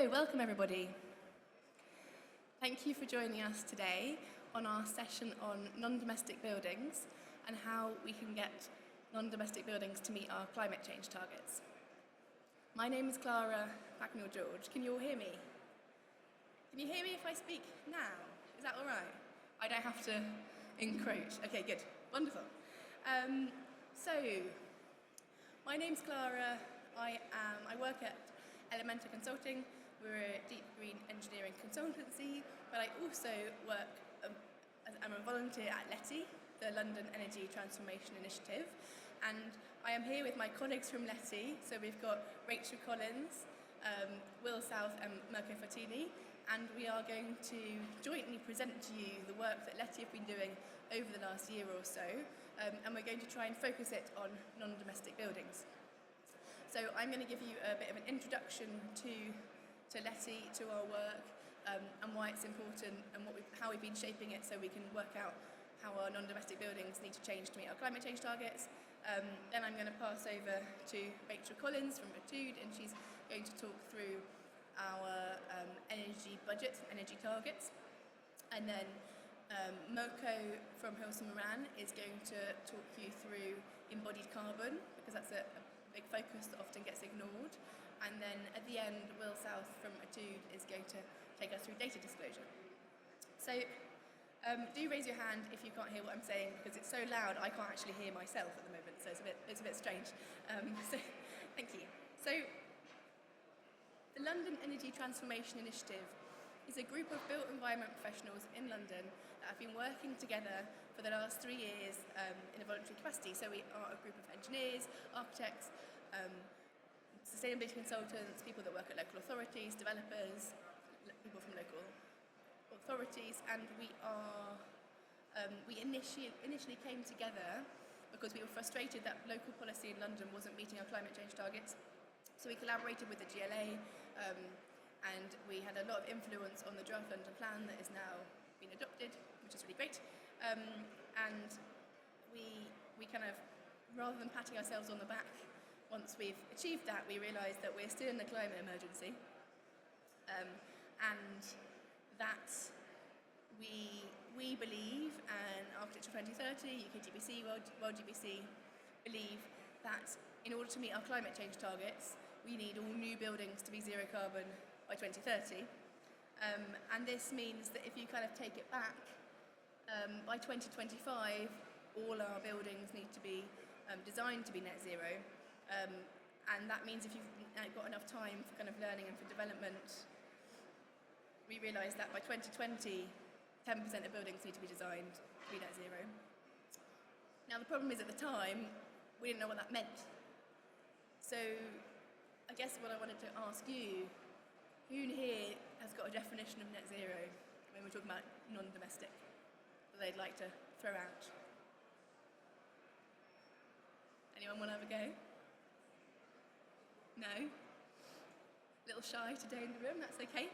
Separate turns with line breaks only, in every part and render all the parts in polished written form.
So, welcome everybody. Thank you for joining us today on our session on non-domestic buildings and how we can get non-domestic buildings to meet our climate change targets. My name is Clara Packnell-George. Can you all hear me? Can you hear me if I speak now? Is that all right? I don't have to encroach. Okay, good. Wonderful. So, my name's Clara. I work at Elementa Consulting. We're a deep green engineering consultancy, but I also work, I'm a volunteer at LETI, the London Energy Transformation Initiative, and I am here with my colleagues from LETI. So we've got Rachel Collins, Will South and Mirko Fortini, and we are going to jointly present to you the work that LETI have been doing over the last year or so, and we're going to try and focus it on non-domestic buildings. So I'm going to give you a bit of an introduction to LETI, to our work, and why it's important, and how we've been shaping it so we can work out how our non-domestic buildings need to change to meet our climate change targets. Then I'm going to pass over to Rachel Collins from Etude, and she's going to talk through our energy budget, energy targets. And then Mirko from Hilson Moran is going to talk you through embodied carbon, because that's a big focus that often gets ignored. And then at the end, Will South from Etude is going to take us through data disclosure. So do raise your hand if you can't hear what I'm saying, because it's so loud I can't actually hear myself at the moment, so it's a bit strange. So thank you. So the London Energy Transformation Initiative is a group of built environment professionals in London that have been working together for the last 3 years in a voluntary capacity. So we are a group of engineers, architects, sustainability consultants, people that work at local authorities, developers, people from local authorities, and we initially came together because we were frustrated that local policy in London wasn't meeting our climate change targets. So we collaborated with the GLA, and we had a lot of influence on the draft London plan that is now been adopted, which is really great. And we kind of, rather than patting ourselves on the back, once we've achieved that, we realise that we're still in a climate emergency, and that we believe, and Architecture 2030, UKGBC, World GBC, believe that in order to meet our climate change targets, we need all new buildings to be zero carbon by 2030. And this means that if you kind of take it back, by 2025, all our buildings need to be designed to be net zero. And that means if you've got enough time for kind of learning and for development, we realised that by 2020, 10% of buildings need to be designed to be net zero. Now the problem is, at the time, we didn't know what that meant. So I guess what I wanted to ask you, who here has got a definition of net zero when we're talking about non-domestic that they'd like to throw out? Anyone want to have a go? No? A little shy today in the room, that's okay.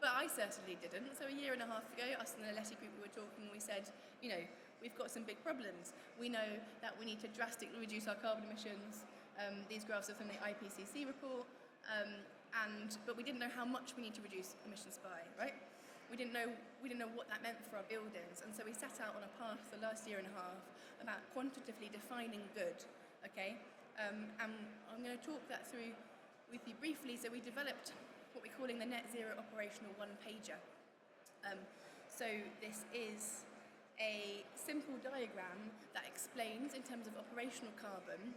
But I certainly didn't. So a year and a half ago, us and the LETI group, we were talking, we said, you know, we've got some big problems. We know that we need to drastically reduce our carbon emissions. These graphs are from the IPCC report, but we didn't know how much we need to reduce emissions by, right? We didn't know what that meant for our buildings, and so we set out on a path the last year and a half about quantitatively defining good, okay? And I'm going to talk that through with you briefly. So we developed what we're calling the Net Zero Operational One-Pager. So this is a simple diagram that explains, in terms of operational carbon,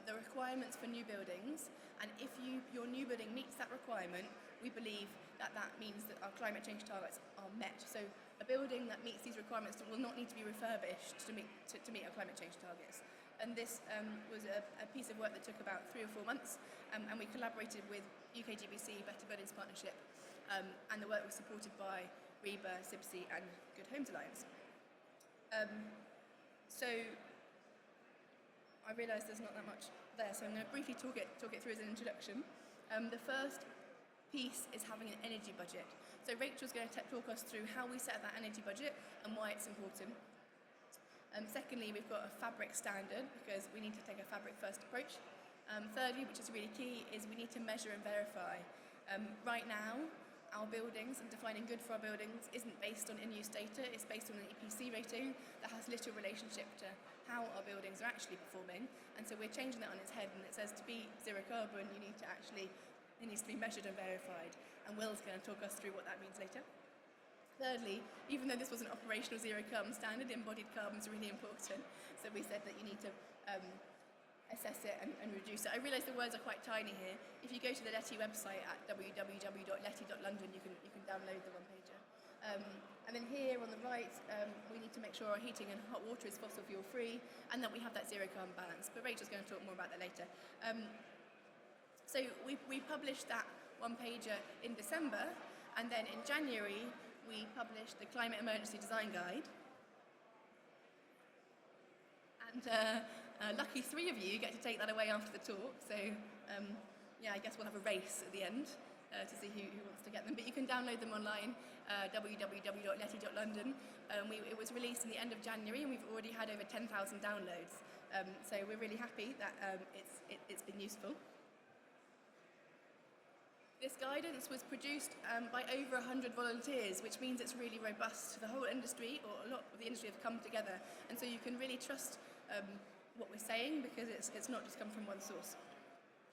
the requirements for new buildings, and if your new building meets that requirement, we believe that means that our climate change targets are met. So a building that meets these requirements will not need to be refurbished to meet our climate change targets. And this was a piece of work that took about 3 or 4 months, and we collaborated with UKGBC, Better Buildings Partnership, and the work was supported by REBA, CIBSE and Good Homes Alliance. So I realise there's not that much there, so I'm going to briefly talk it through as an introduction. The first piece is having an energy budget. So Rachel's going to talk us through how we set that energy budget and why it's important. Secondly, we've got a fabric standard, because we need to take a fabric first approach. Thirdly, which is really key, is we need to measure and verify. Right now, our buildings and defining good for our buildings isn't based on in-use data, it's based on an EPC rating that has little relationship to how our buildings are actually performing. And so we're changing that on its head, and it says to be zero carbon, it needs to be measured and verified. And Will's going to talk us through what that means later. Thirdly, even though this was an operational zero carbon standard, embodied carbon is really important. So we said that you need to assess it and reduce it. I realise the words are quite tiny here. If you go to the LETI website at www.leti.london, you can download the one-pager. And then here on the right, we need to make sure our heating and hot water is fossil fuel free, and that we have that zero carbon balance. But Rachel's going to talk more about that later. So we published that one-pager in December, and then in January, we published the Climate Emergency Design Guide. And lucky 3 of you get to take that away after the talk. So yeah, I guess we'll have a race at the end to see who wants to get them. But you can download them online, www.leti.london. It was released in the end of January, and we've already had over 10,000 downloads. So we're really happy that it's been useful. This guidance was produced by over 100 volunteers, which means it's really robust. The whole industry, or a lot of the industry, have come together, and so you can really trust what we're saying, because it's not just come from one source.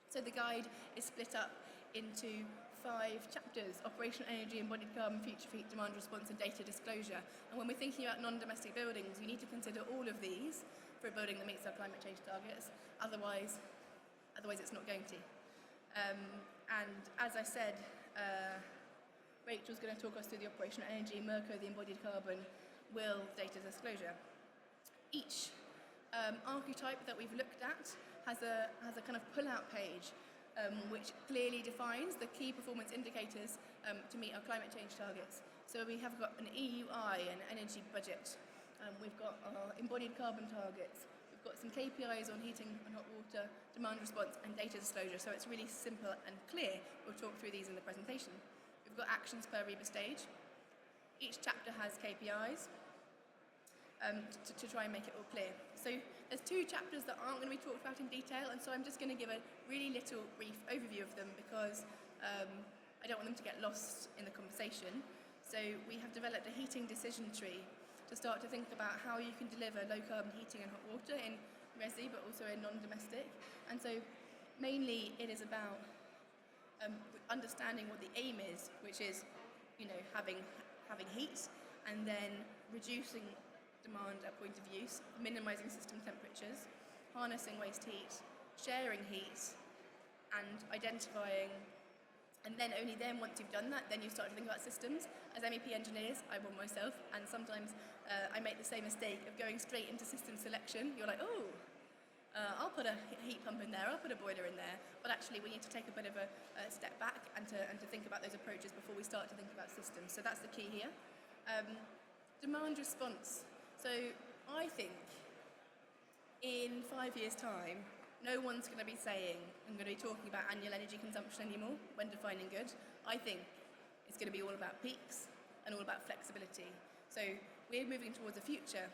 So the guide is split up into 5 chapters: operational energy, embodied carbon, future heat, demand response, and data disclosure. And when we're thinking about non-domestic buildings, we need to consider all of these for a building that meets our climate change targets. Otherwise it's not going to. And as I said, Rachel's going to talk us through the operational energy, Mirko the embodied carbon, Will data disclosure. Each archetype that we've looked at has a kind of pull-out page which clearly defines the key performance indicators to meet our climate change targets. So we have got an EUI, an energy budget. We've got our embodied carbon targets. We've got some KPIs on heating and hot water, demand response, and data disclosure. So it's really simple and clear. We'll talk through these in the presentation. We've got actions per REBA stage. Each chapter has KPIs. To try and make it all clear. So there's 2 chapters that aren't going to be talked about in detail, and so I'm just going to give a really little brief overview of them, because I don't want them to get lost in the conversation. So we have developed a heating decision tree to start to think about how you can deliver low carbon heating and hot water in resi, but also in non-domestic. And so mainly it is about understanding what the aim is, which is, having heat, and then reducing demand at point of use, minimising system temperatures, harnessing waste heat, sharing heat, and identifying. And then only then, once you've done that, then you start to think about systems. As MEP engineers, I want myself, and sometimes I make the same mistake of going straight into system selection. You're like, I'll put a heat pump in there, I'll put a boiler in there. But actually, we need to take a bit of a step back and to think about those approaches before we start to think about systems. So that's the key here. Demand response. So I think in 5 years' time, no one's going to be saying, I'm going to be talking about annual energy consumption anymore when defining good. I think it's going to be all about peaks and all about flexibility. So we're moving towards a future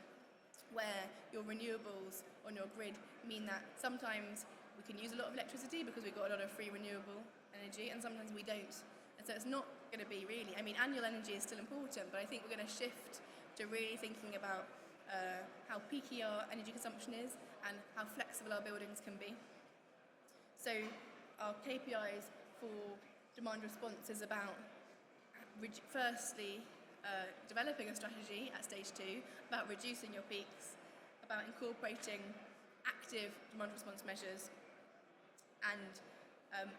where your renewables on your grid mean that sometimes we can use a lot of electricity because we've got a lot of free renewable energy, and sometimes we don't. And so it's not going to be really, annual energy is still important, but I think we're going to shift to really thinking about how peaky our energy consumption is and how flexible our buildings can be. So our KPIs for demand response is about firstly developing a strategy at stage 2, about reducing your peaks, about incorporating active demand response measures, and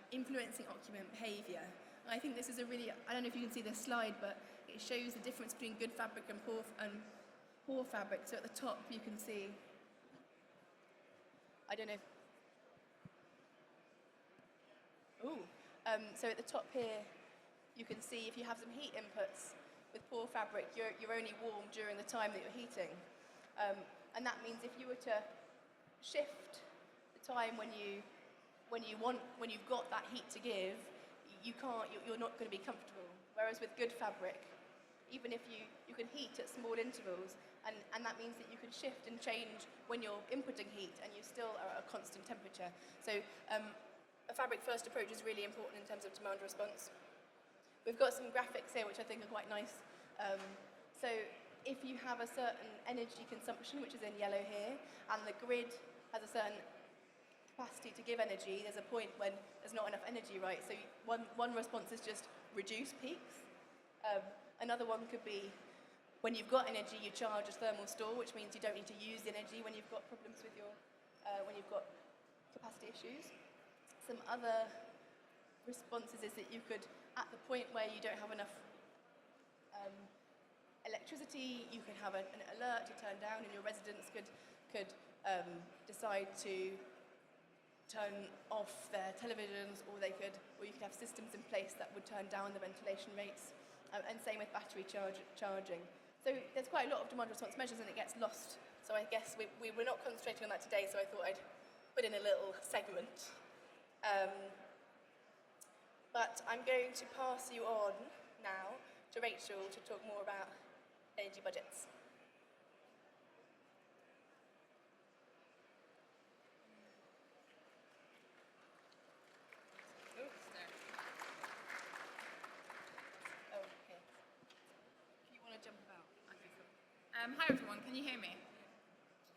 influencing occupant behaviour. And I think this is a really, I don't know if you can see this slide, but it shows the difference between good fabric and poor fabric. So at the top you can see, so at the top here you can see if you have some heat inputs with poor fabric, you're only warm during the time that you're heating. And that means if you were to shift the time when you've got that heat to give, you're not going to be comfortable. Whereas with good fabric, even if you can heat at small intervals, and that means that you can shift and change when you're inputting heat and you still are at a constant temperature. So a a fabric-first approach is really important in terms of demand response. We've got some graphics here which I think are quite nice. So if you have a certain energy consumption, which is in yellow here, and the grid has a certain capacity to give energy, there's a point when there's not enough energy, right? So one response is just reduce peaks. Another one could be when you've got energy, you charge as thermal store, which means you don't need to use the energy when you've got problems with your, when you've got capacity issues. Some other responses is that you could, at the point where you don't have enough electricity, you could have an alert to turn down, and your residents could decide to turn off their televisions, or you could have systems in place that would turn down the ventilation rates, and same with battery charging. So there's quite a lot of demand response measures, and it gets lost. So I guess we're not concentrating on that today, so I thought I'd put in a little segment. But I'm going to pass you on now to Rachel to talk more about energy budgets.
Hi everyone, can you hear me?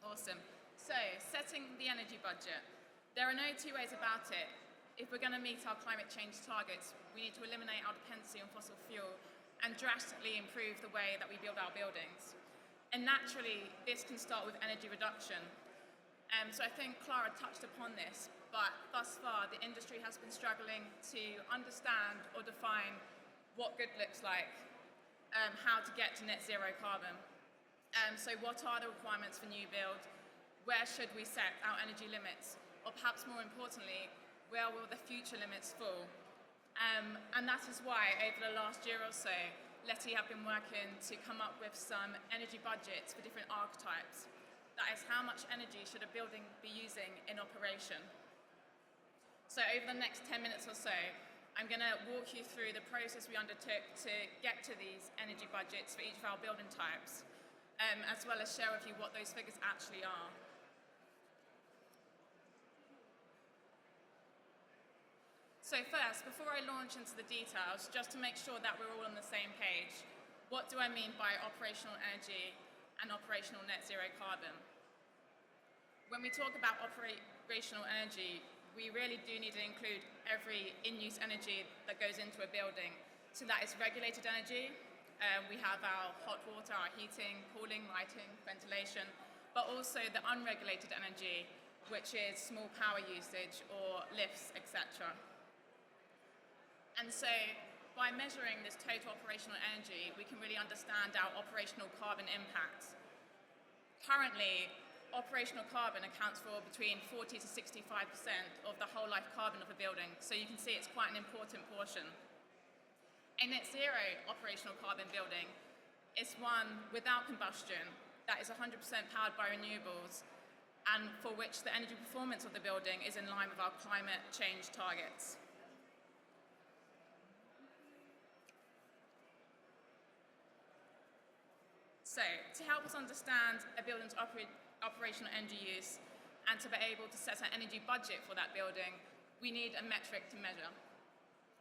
Awesome. So, setting the energy budget. There are no two ways about it. If we're going to meet our climate change targets, we need to eliminate our dependency on fossil fuel and drastically improve the way that we build our buildings. And naturally, this can start with energy reduction. So I think Clara touched upon this, but thus far the industry has been struggling to understand or define what good looks like, how to get to net zero carbon. So what are the requirements for new build? Where should we set our energy limits? Or perhaps more importantly, where will the future limits fall? And that is why over the last year or so, LETI have been working to come up with some energy budgets for different archetypes. That is, how much energy should a building be using in operation? So over the next 10 minutes or so, I'm going to walk you through the process we undertook to get to these energy budgets for each of our building types, as well as share with you what those figures actually are. So first, before I launch into the details, just to make sure that we're all on the same page, what do I mean by operational energy and operational net zero carbon? When we talk about operational energy, we really do need to include every in-use energy that goes into a building. So that is regulated energy. We have our hot water, our heating, cooling, lighting, ventilation, but also the unregulated energy, which is small power usage or lifts, etc. And so by measuring this total operational energy, we can really understand our operational carbon impact. Currently, operational carbon accounts for between 40 to 65% of the whole life carbon of a building, so you can see it's quite an important portion. A net zero operational carbon building is one without combustion that is 100% powered by renewables and for which the energy performance of the building is in line with our climate change targets. So, to help us understand a building's operational energy use and to be able to set an energy budget for that building, we need a metric to measure.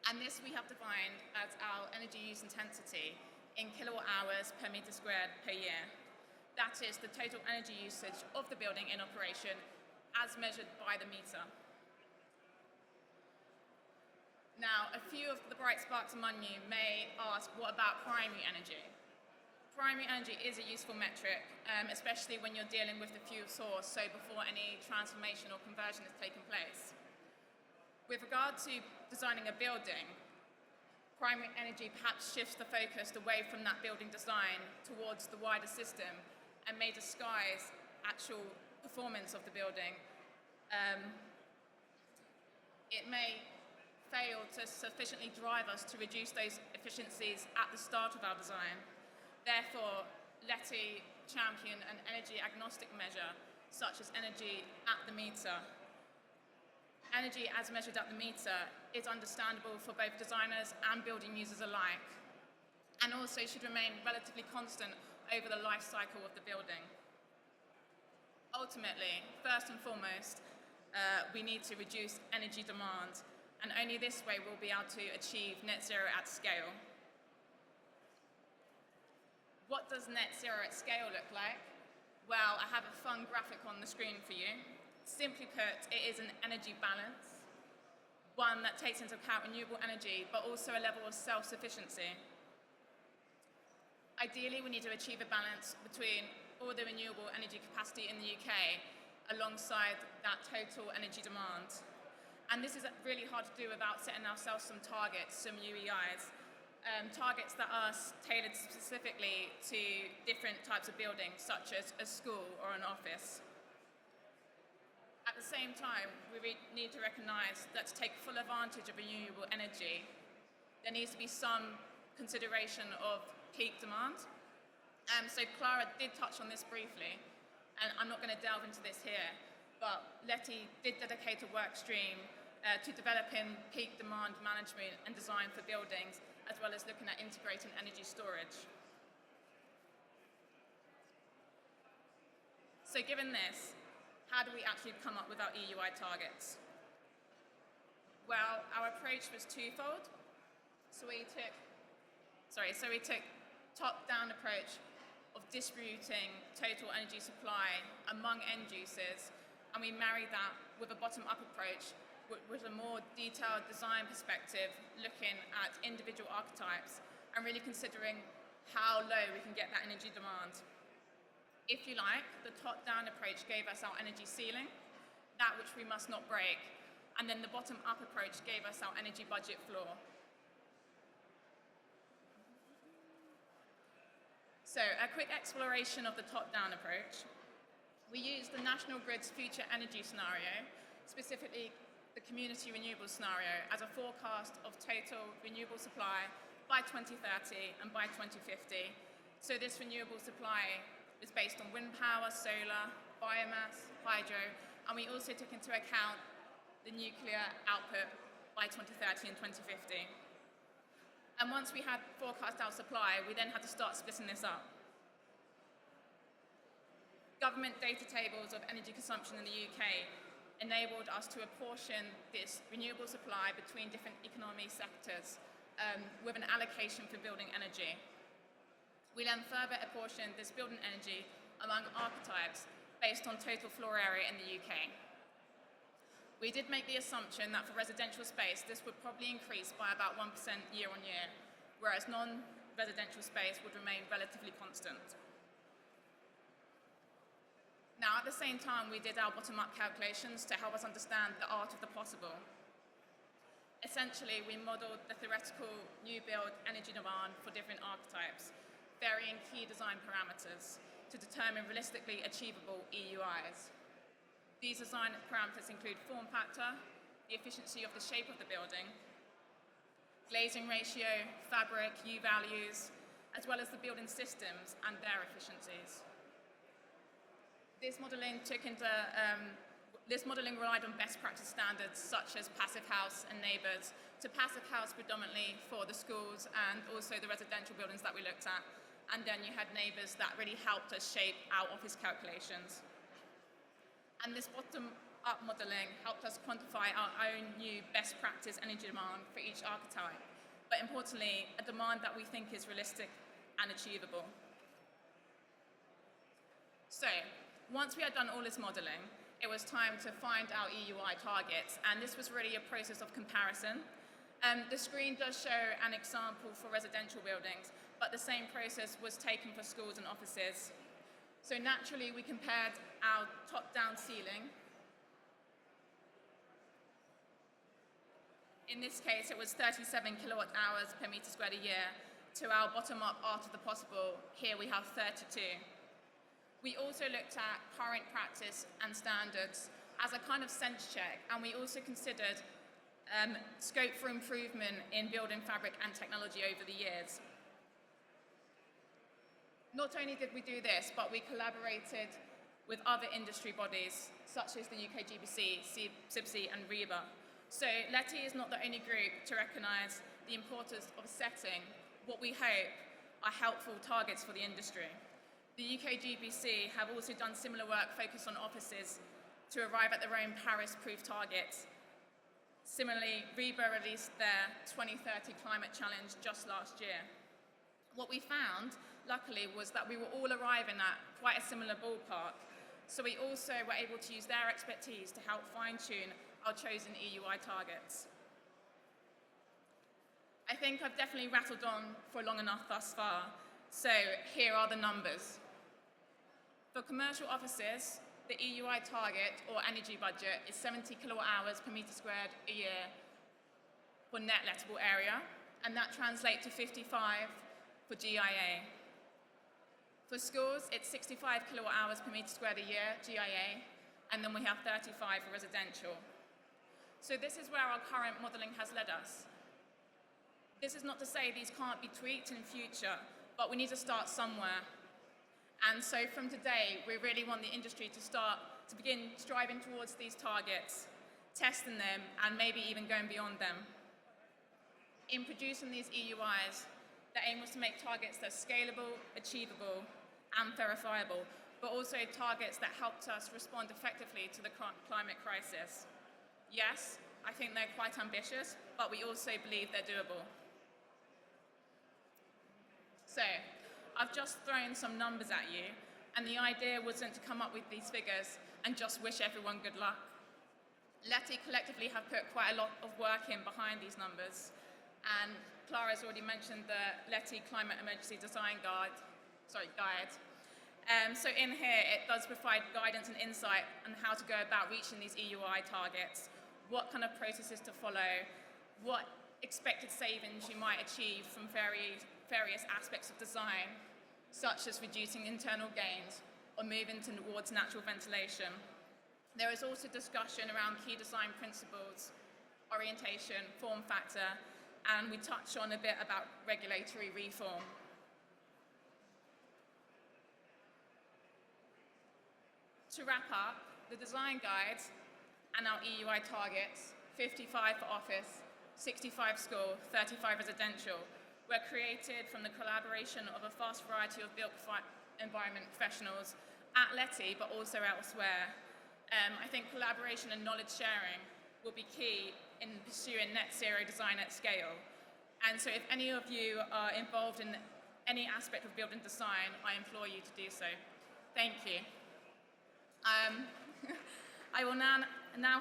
And this we have defined as our energy use intensity in kilowatt hours per metre squared per year. That is the total energy usage of the building in operation as measured by the meter. Now, a few of the bright sparks among you may ask, what about primary energy? Primary energy is a useful metric, especially when you're dealing with the fuel source, so before any transformation or conversion has taken place. With regard to designing a building, primary energy perhaps shifts the focus away from that building design towards the wider system and may disguise actual performance of the building. It may fail to sufficiently drive us to reduce those efficiencies at the start of our design. Therefore, LETI champion an energy agnostic measure, such as energy at the meter. Energy as measured at the meter is understandable for both designers and building users alike, and also should remain relatively constant over the life cycle of the building. Ultimately, first and foremost, we need to reduce energy demand, and only this way we'll be able to achieve net zero at scale. What does net zero at scale look like? Well, I have a fun graphic on the screen for you. Simply put, it is an energy balance, one that takes into account renewable energy, but also a level of self-sufficiency. Ideally, we need to achieve a balance between all the renewable energy capacity in the UK alongside that total energy demand. And this is really hard to do without setting ourselves some targets, some UEIs, targets that are tailored specifically to different types of buildings, such as a school or an office. At the same time, we need to recognise that to take full advantage of renewable energy, there needs to be some consideration of peak demand. So Clara did touch on this briefly, and I'm not going to delve into this here, but LETI did dedicate a work stream to developing peak demand management and design for buildings, as well as looking at integrating energy storage. So given this, how do we actually come up with our EUI targets? Well, our approach was twofold. So we took top-down approach of distributing total energy supply among end users, and we married that with a bottom-up approach with a more detailed design perspective, looking at individual archetypes and really considering how low we can get that energy demand. If you like, the top-down approach gave us our energy ceiling, that which we must not break, and then the bottom-up approach gave us our energy budget floor. So, a quick exploration of the top-down approach. We used the National Grid's future energy scenario, specifically the community renewable scenario, as a forecast of total renewable supply by 2030 and by 2050. So this renewable supply is based on wind power, solar, biomass, hydro, and we also took into account the nuclear output by 2030 and 2050. And once we had forecast our supply, we then had to start splitting this up. Government data tables of energy consumption in the UK enabled us to apportion this renewable supply between different economy sectors with an allocation for building energy. We then further apportioned this building energy among archetypes based on total floor area in the UK. We did make the assumption that for residential space, this would probably increase by about 1% year on year, whereas non-residential space would remain relatively constant. Now, at the same time, we did our bottom-up calculations to help us understand the art of the possible. Essentially, we modelled the theoretical new build energy demand for different archetypes, varying key design parameters to determine realistically achievable EUIs. These design parameters include form factor, the efficiency of the shape of the building, glazing ratio, fabric, U values, as well as the building systems and their efficiencies. This modelling relied on best practice standards such as Passive House and Neighbours, to Passive House predominantly for the schools and also the residential buildings that we looked at. And then you had Neighbours that really helped us shape our office calculations. And this bottom-up modelling helped us quantify our own new best practice energy demand for each archetype, but importantly, a demand that we think is realistic and achievable. So, once we had done all this modelling, it was time to find our EUI targets, and this was really a process of comparison. The screen does show an example for residential buildings, but the same process was taken for schools and offices. So naturally, we compared our top-down ceiling. In this case, it was 37 kilowatt hours per metre squared a year, to our bottom-up art of the possible. Here we have 32. We also looked at current practice and standards as a kind of sense check, and we also considered scope for improvement in building fabric and technology over the years. Not only did we do this, but we collaborated with other industry bodies, such as the UK GBC, CIBSE and REBA. So LETI is not the only group to recognise the importance of setting what we hope are helpful targets for the industry. The UK GBC have also done similar work focused on offices to arrive at their own Paris-proof targets. Similarly, Reba released their 2030 climate challenge just last year. What we found, luckily, was that we were all arriving at quite a similar ballpark, so we also were able to use their expertise to help fine-tune our chosen EUI targets. I think I've definitely rattled on for long enough thus far, so here are the numbers. For commercial offices, the EUI target or energy budget is 70 kilowatt hours per metre squared a year for net lettable area, and that translates to 55 for GIA. For schools, it's 65 kilowatt hours per metre squared a year, GIA, and then we have 35 for residential. So this is where our current modelling has led us. This is not to say these can't be tweaked in future, but we need to start somewhere. And so from today, we really want the industry to begin striving towards these targets, testing them, and maybe even going beyond them. In producing these EUIs, the aim was to make targets that are scalable, achievable, and verifiable, but also targets that helped us respond effectively to the climate crisis. Yes, I think they're quite ambitious, but we also believe they're doable. So, I've just thrown some numbers at you, and the idea wasn't to come up with these figures and just wish everyone good luck. LETI collectively have put quite a lot of work in behind these numbers, and Clara's already mentioned the LETI Climate Emergency Design Guide. So in here, it does provide guidance and insight on how to go about reaching these EUI targets, what kind of processes to follow, what expected savings you might achieve from various aspects of design, such as reducing internal gains or moving towards natural ventilation. There is also discussion around key design principles, orientation, form factor, and we touch on a bit about regulatory reform. To wrap up, the design guide and our EUI targets, 55 for office, 65 school, 35 residential, were created from the collaboration of a vast variety of built environment professionals at LETI, but also elsewhere. I think collaboration and knowledge sharing will be key in pursuing net zero design at scale. And so if any of you are involved in any aspect of building design, I implore you to do so. Thank you. I will now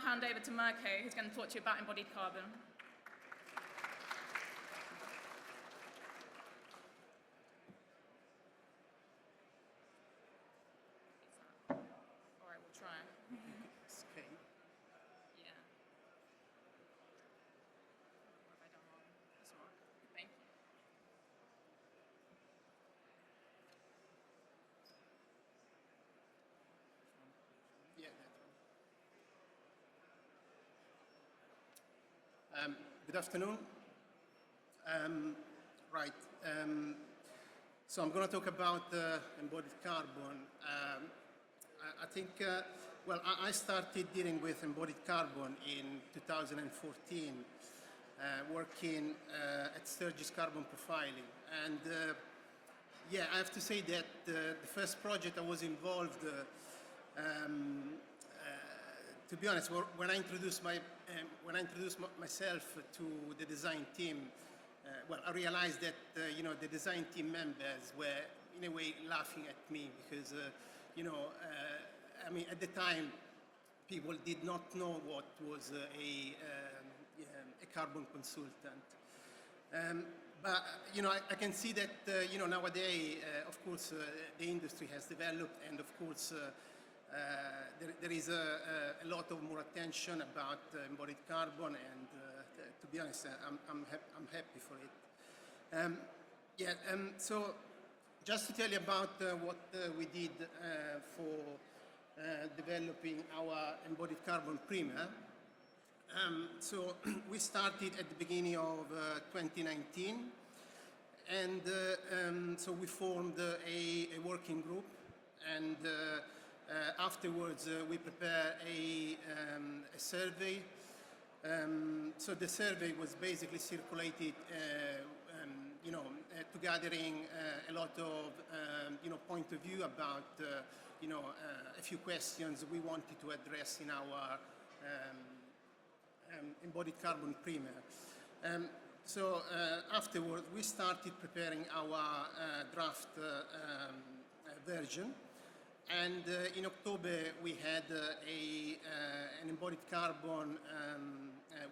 hand over to Mirko, who's going to talk to you about embodied carbon. All right, we'll try.
Okay.
Yeah. What have I done wrong? This one. Thank you.
Yeah, that one. Good afternoon. So I'm going to talk about embodied carbon. I think, I started dealing with embodied carbon in 2014, working at Sturgis Carbon Profiling. And I have to say that the first project I was involved, to be honest, when I introduced myself to the design team, I realized that the design team members were in a way laughing at me because at the time people did not know what was a carbon consultant. But I can see that nowadays, of course, the industry has developed, and of course. There is a lot of more attention about embodied carbon, and to be honest, I'm happy for it. So just to tell you about what we did for developing our embodied carbon primer. So we started at the beginning of 2019, and so we formed a working group, and afterwards, we prepare a survey. So the survey was basically circulated to gathering a lot of point of view about a few questions we wanted to address in our embodied carbon primer. So afterwards, we started preparing our draft version, and in October we had an embodied carbon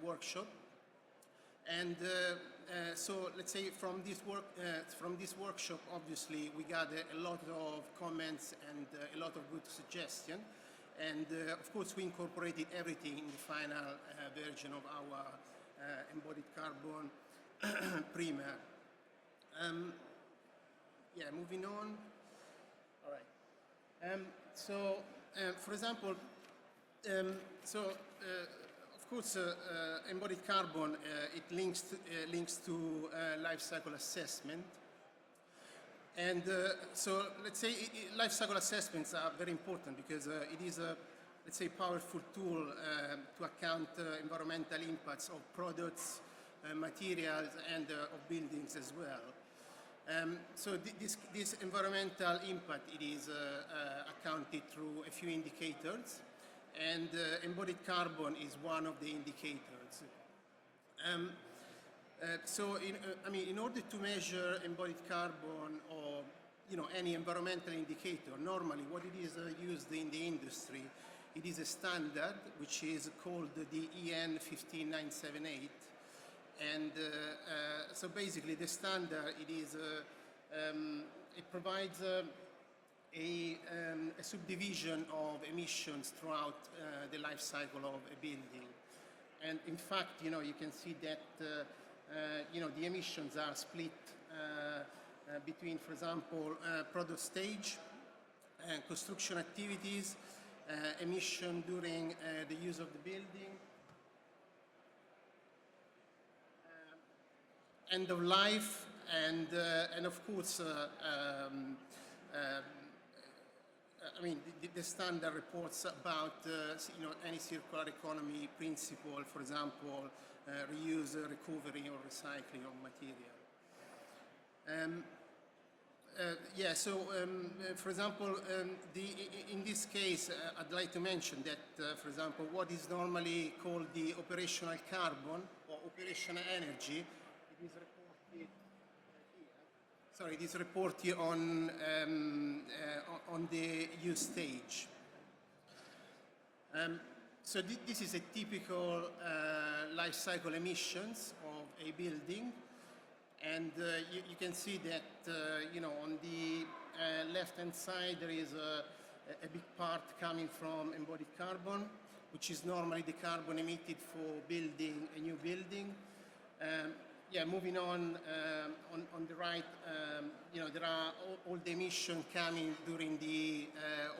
workshop. And so let's say from this workshop, obviously we got a lot of comments and a lot of good suggestions. And of course we incorporated everything in the final version of our embodied carbon primer. Yeah, moving on. All right. For example, of course, embodied carbon, it links to life cycle assessment. And so let's say life cycle assessments are very important because it is a, let's say, powerful tool to account environmental impacts of products, materials, and of buildings as well. So this environmental impact, it is accounted through a few indicators, and embodied carbon is one of the indicators. In order to measure embodied carbon or any environmental indicator, normally what it is used in the industry, it is a standard which is called the EN 15978, and so basically the standard it provides a subdivision of emissions throughout the life cycle of a building, and in fact you can see that the emissions are split between, for example, product stage, construction activities, emission during the use of the building, end of life, and of course, the standard reports about any circular economy principle, for example, reuse, recovery, or recycling of material. For example, in this case, I'd like to mention that, for example, what is normally called the operational carbon or operational energy, it is reported here. Sorry, it is reported on the use stage. So this is a typical life cycle emissions of a building, and you can see that on the left-hand side there is a big part coming from embodied carbon, which is normally the carbon emitted for building a new building. Moving on the right, there are all the emissions coming during the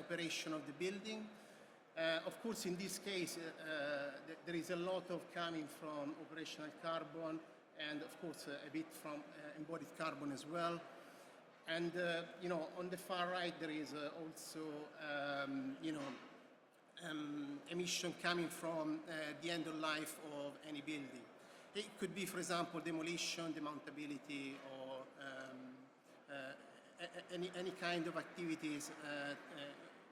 operation of the building. Of course, in this case, there is a lot of coming from operational carbon, and of course, a bit from embodied carbon as well. And on the far right, there is also emission coming from the end of life of any building. It could be, for example, demolition, demountability, or any kind of activities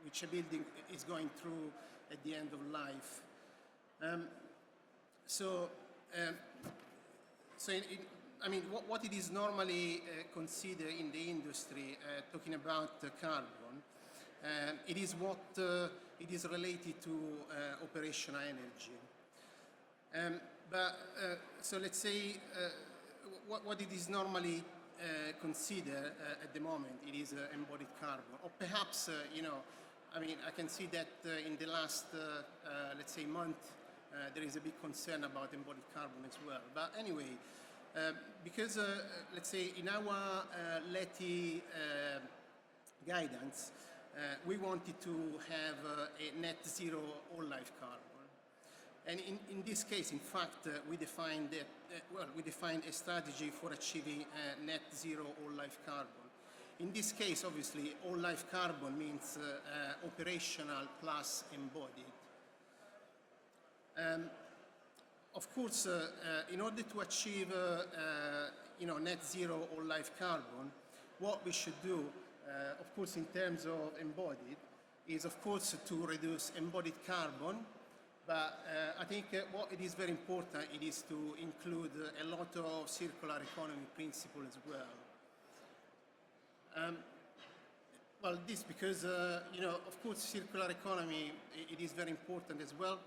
which a building is going through at the end of life. What it is normally considered in the industry, talking about carbon, it is what it is related to operational energy. So let's say what it is normally considered at the moment, it is embodied carbon. Or perhaps, I can see that in the last, let's say, month, there is a big concern about embodied carbon as well. But anyway, because, let's say, in our LETI guidance, we wanted to have a net zero all life carbon. And in this case, in fact, we defined a strategy for achieving net zero all life carbon. In this case, obviously, all life carbon means operational plus embodied. Of course, in order to achieve, net zero or life carbon, what we should do, of course, in terms of embodied, is of course to reduce embodied carbon. But I think what it is very important, it is to include a lot of circular economy principle as well. Well, this because, of course, circular economy, it is very important as well.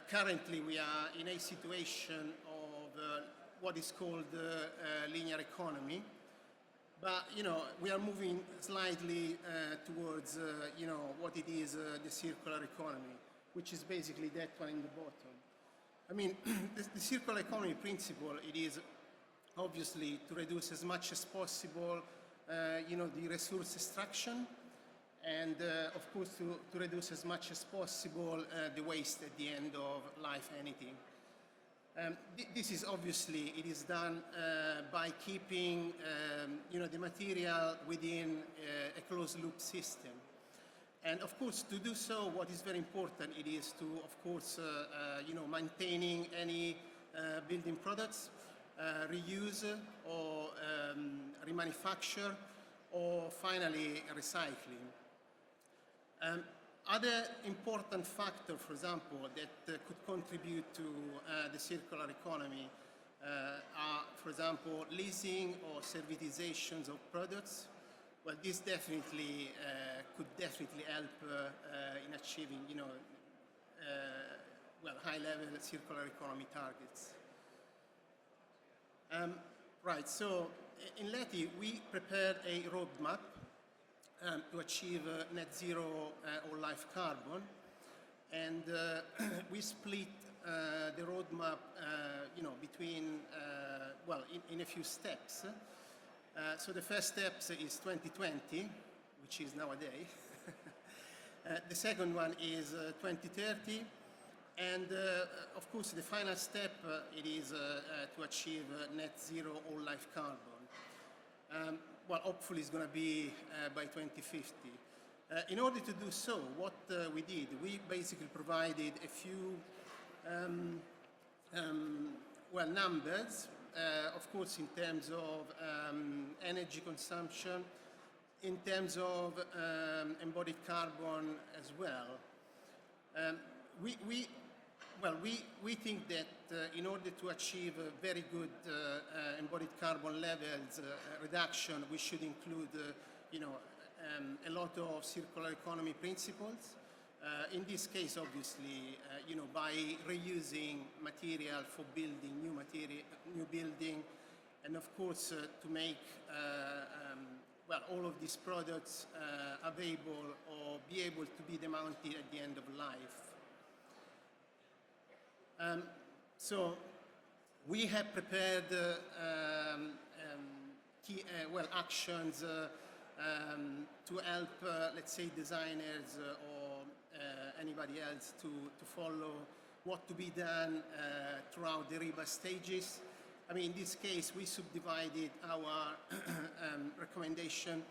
Currently, we are in a situation of what is called linear economy. But, we are moving slightly towards, what it is, the circular economy, which is basically that one in the bottom. I mean, the circular economy principle, it is obviously to reduce as much as possible, the resource extraction, and of course to reduce as much as possible the waste at the end of life anything. This is obviously, it is done by keeping, the material within a closed loop system. And of course, to do so, what is very important, it is to, of course, maintaining any building products, reuse or remanufacture, or finally recycling. Other important factor, for example, that could contribute to the circular economy are, for example, leasing or servitizations of products. Well, this definitely could definitely help in achieving, high-level circular economy targets. Right. So in LETI, we prepared a roadmap to achieve net zero or life carbon, and we split the roadmap, between in a few steps. So the first step is 2020, which is nowadays. The second one is 2030, and of course the final step it is to achieve net zero or life carbon. Well, hopefully it's going to be by 2050. In order to do so, what we did, we basically provided a few numbers, of course, in terms of energy consumption, in terms of embodied carbon as well. We think that in order to achieve a very good embodied carbon levels reduction, we should include, a lot of circular economy principles. In this case, obviously, by reusing material for building new building, and of course to make all of these products available or be able to be demounted at the end of life. So we have prepared key actions to help, let's say, designers or anybody else to follow what to be done throughout the RIBA stages. I mean, in this case, we subdivided our recommendation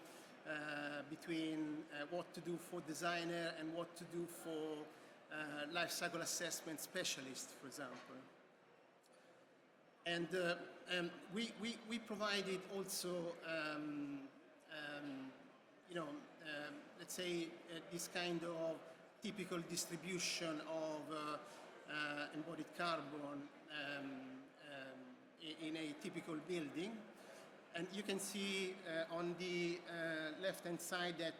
between what to do for designer and what to do for life cycle assessment specialist, for example. And we provided also, let's say, this kind of typical distribution of embodied carbon in a typical building. And you can see on the left-hand side that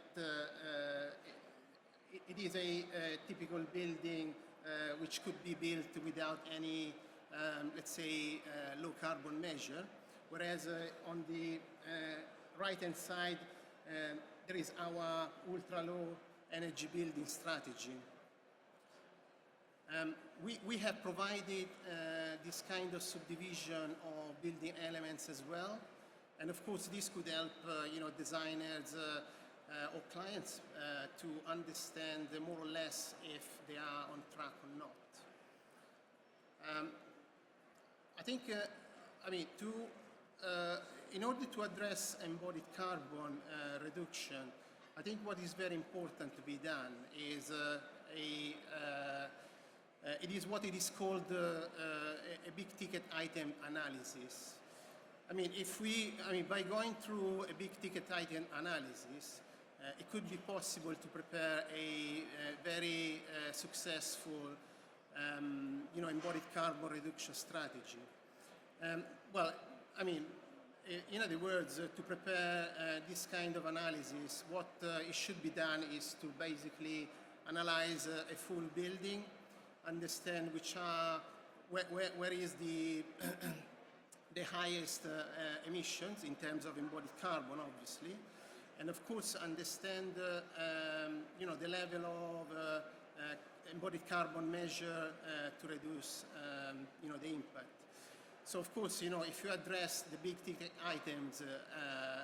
it is a typical building which could be built without any, let's say, low carbon measure, whereas on the right-hand side there is our ultra-low energy building strategy. We have provided this kind of subdivision of building elements as well, and of course this could help designers or clients to understand more or less if they are on track or not. I think, in order to address embodied carbon reduction, I think what is very important to be done is it is what it is called a big ticket item analysis. I mean, by going through a big ticket item analysis, it could be possible to prepare a very successful, embodied carbon reduction strategy. Well, I mean, in other words, to prepare this kind of analysis, what it should be done is to basically analyze a full building, understand where is the the highest emissions in terms of embodied carbon, obviously, and of course understand the level of embodied carbon measure to reduce the impact. So of course, if you address the big ticket items,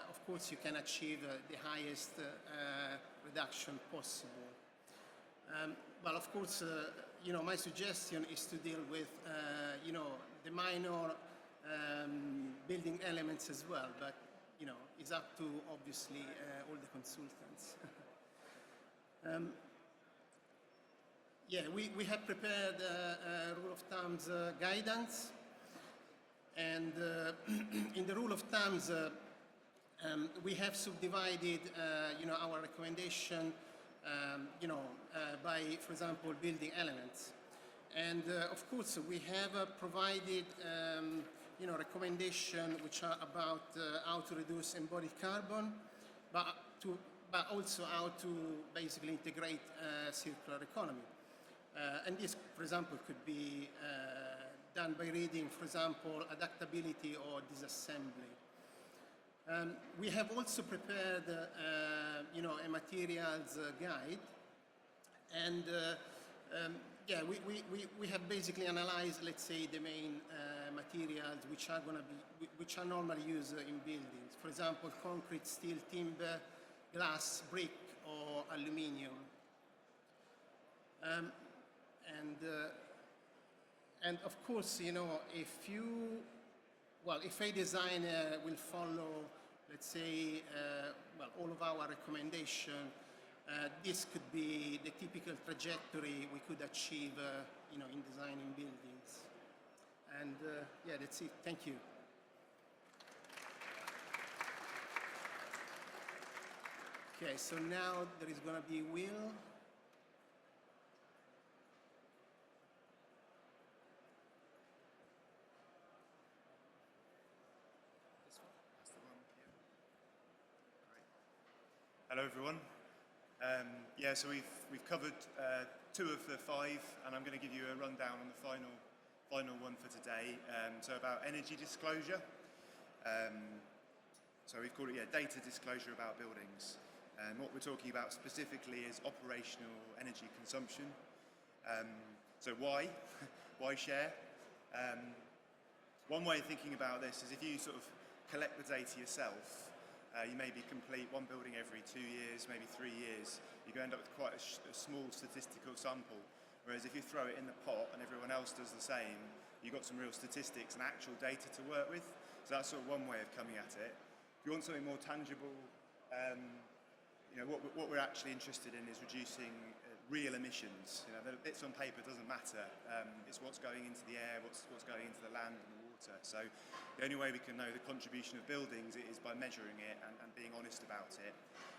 of course you can achieve the highest reduction possible. Well, of course, my suggestion is to deal with, the minor building elements as well, but, it's up to, obviously, all the consultants. We have prepared a rule of thumbs guidance, and in the rule of thumbs, we have subdivided, our recommendation, by, for example, building elements. And of course, we have provided, recommendations which are about how to reduce embodied carbon, but also how to basically integrate circular economy. And this, for example, could be done by reading, for example, adaptability or disassembly. We have also prepared, a materials guide, and we have basically analyzed, let's say, the main materials which are normally used in buildings. For example, concrete, steel, timber, glass, brick, or aluminium. And of course, if a designer will follow, let's say, all of our recommendations, this could be the typical trajectory we could achieve, in designing buildings. And that's it. Thank you. Okay, so now there is going to be Will.
Hello, everyone. So we've covered 2 of the 5, and I'm going to give you a rundown on the final one for today. So about energy disclosure. So we've called it data disclosure about buildings. And what we're talking about specifically is operational energy consumption. So why? Why share? One way of thinking about this is if you sort of collect the data yourself, you maybe complete one building every 2 years, maybe 3 years. You end up with quite a small statistical sample. Whereas if you throw it in the pot and everyone else does the same, you've got some real statistics and actual data to work with. So that's sort of one way of coming at it. If you want something more tangible, what we're actually interested in is reducing real emissions. The bits on paper doesn't matter. It's what's going into the air, what's going into the land and the water. So the only way we can know the contribution of buildings is by measuring it and being honest about it.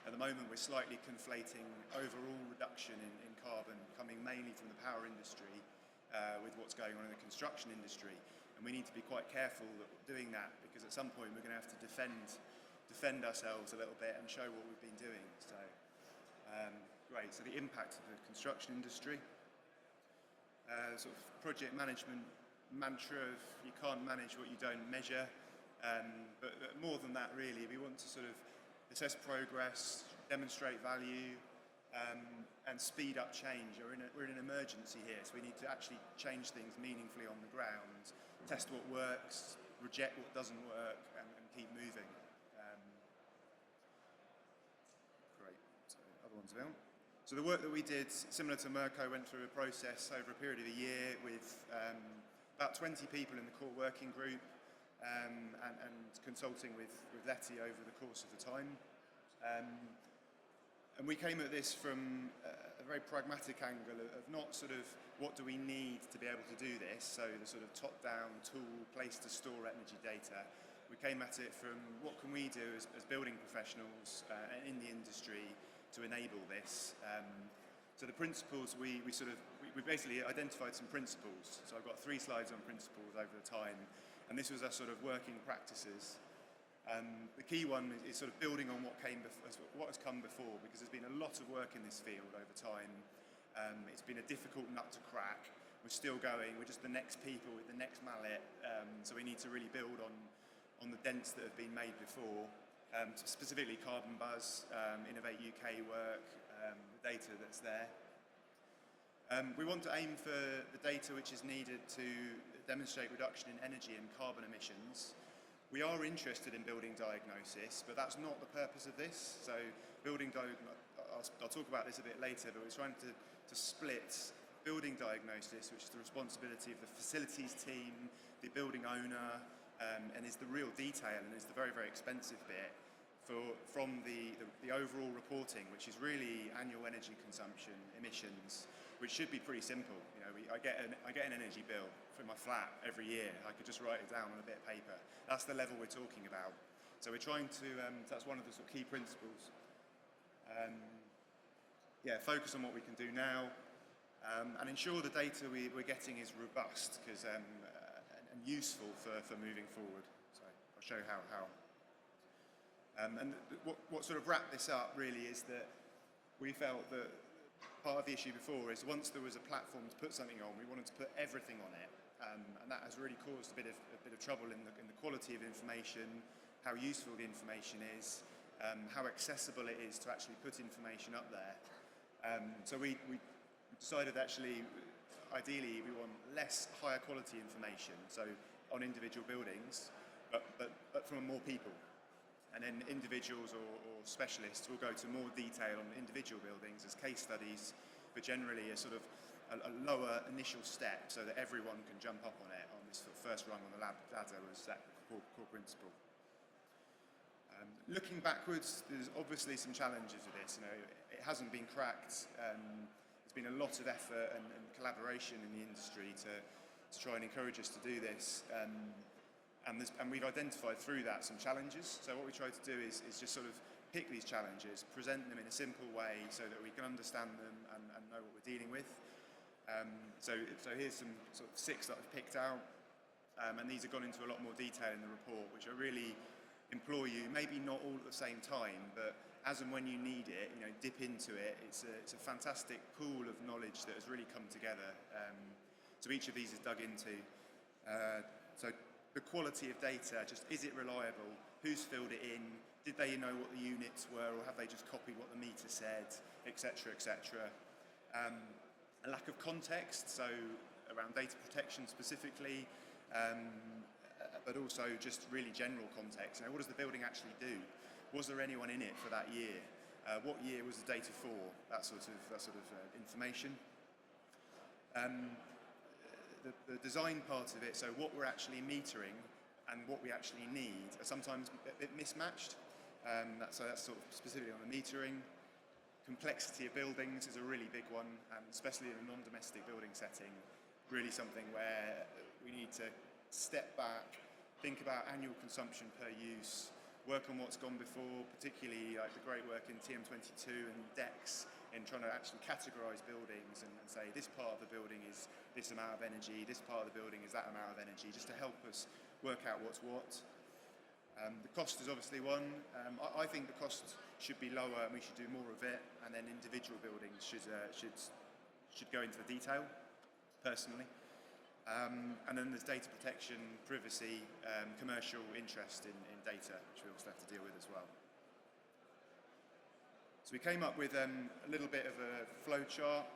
At the moment, we're slightly conflating overall reduction in carbon coming mainly from the power industry with what's going on in the construction industry. And we need to be quite careful doing that, because at some point we're going to have to defend ourselves a little bit and show what we've been doing. So, great. So the impact of the construction industry, sort of project management mantra of you can't manage what you don't measure, but more than that really, we want to sort of assess progress, demonstrate value, and speed up change. We're in an emergency here, so we need to actually change things meaningfully on the ground, test what works, reject what doesn't work, and keep moving. Great. So other ones available. So the work that we did, similar to Mirko, went through a process over a period of a year with about 20 people in the core working group and consulting with LETI over the course of the time. And we came at this from a very pragmatic angle of not sort of what do we need to be able to do this, so the sort of top-down tool, place to store energy data, we came at it from what can we do as building professionals in the industry to enable this. So the principles, we basically identified some principles. So I've got 3 slides on principles over the time, and this was our sort of working practices. The key one is sort of building on what has come before, because there's been a lot of work in this field over time. It's been a difficult nut to crack. We're still going. We're just the next people with the next mallet. So we need to really build on the dents that have been made before. Specifically Carbon Buzz, Innovate UK work, the data that's there. We want to aim for the data which is needed to demonstrate reduction in energy and carbon emissions. We are interested in building diagnosis, but that's not the purpose of this. So I'll talk about this a bit later, but we're trying to split building diagnosis, which is the responsibility of the facilities team, the building owner, and is the real detail and is the very, very expensive bit, from the overall reporting, which is really annual energy consumption, emissions, which should be pretty simple. You know, I get an energy bill for my flat every year. I could just write it down on a bit of paper. That's the level we're talking about. So we're trying to, that's one of the sort of key principles. Focus on what we can do now, and ensure the data we're getting is robust and useful for moving forward. So I'll show how. And what sort of wrapped this up really is that we felt that part of the issue before is once there was a platform to put something on, we wanted to put everything on it, and that has really caused a bit of trouble in the quality of information, how useful the information is, how accessible it is to actually put information up there. So we decided actually, ideally, we want less higher quality information, so on individual buildings, but from more people. And then individuals or specialists will go to more detail on individual buildings as case studies, but generally a sort of a lower initial step so that everyone can jump up on it on this sort of first rung on the ladder as that core principle. Looking backwards, there's obviously some challenges with this. You know, it hasn't been cracked. There's been a lot of effort and collaboration in the industry to try and encourage us to do this. And we've identified through that some challenges. So what we try to do is just sort of pick these challenges, present them in a simple way so that we can understand them and know what we're dealing with. So here's some sort of 6 that I've picked out, and these have gone into a lot more detail in the report, which I really implore you, maybe not all at the same time, but as and when you need it, you know, dip into it. It's a fantastic pool of knowledge that has really come together. So each of these is dug into. So the quality of data, just is it reliable? Who's filled it in? Did they know what the units were, or have they just copied what the meter said, etc., etc. A lack of context, so around data protection specifically, but also just really general context. You know, what does the building actually do? Was there anyone in it for that year? What year was the data for? That sort of information. The design part of it, so what we're actually metering and what we actually need are sometimes a bit mismatched. So that's sort of specifically on the metering. Complexity of buildings is a really big one, and especially in a non-domestic building setting, really something where we need to step back, think about annual consumption per use, work on what's gone before, particularly like the great work in TM22 and DEX in trying to actually categorise buildings and say this part of the building is this amount of energy, this part of the building is that amount of energy, just to help us work out what's what. The cost is obviously one. I think the cost should be lower and we should do more of it, and then individual buildings should go into the detail, personally. And then there's data protection, privacy, commercial interest in data, which we also have to deal with as well. So we came up with a little bit of a flow chart,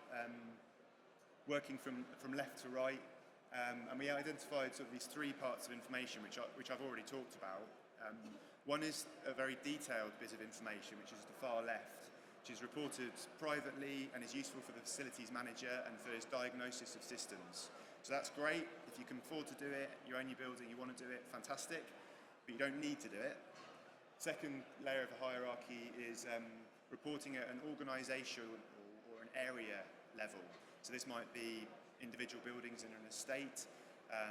working from left to right, and we identified sort of these 3 parts of information which I've already talked about. One is a very detailed bit of information, which is the far left, which is reported privately and is useful for the facilities manager and for his diagnosis of systems. So that's great. If you can afford to do it, you own your building, you want to do it, fantastic, but you don't need to do it. Second layer of the hierarchy is reporting at an organisation or an area level. So this might be individual buildings in an estate,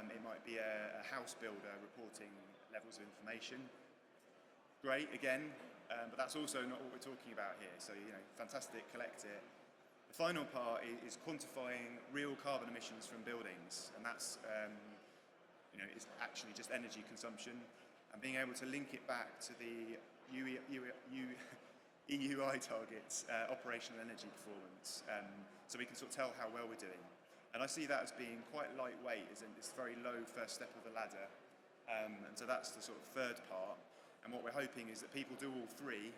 it might be a house builder reporting levels of information. Great, again, but that's also not what we're talking about here. So, fantastic, collect it. The final part is quantifying real carbon emissions from buildings, and that's, it's actually just energy consumption, and being able to link it back to the EUI targets, operational energy performance, so we can sort of tell how well we're doing. And I see that as being quite lightweight, as in it's a very low first step of the ladder, and so that's the sort of third part. And what we're hoping is that people do all three,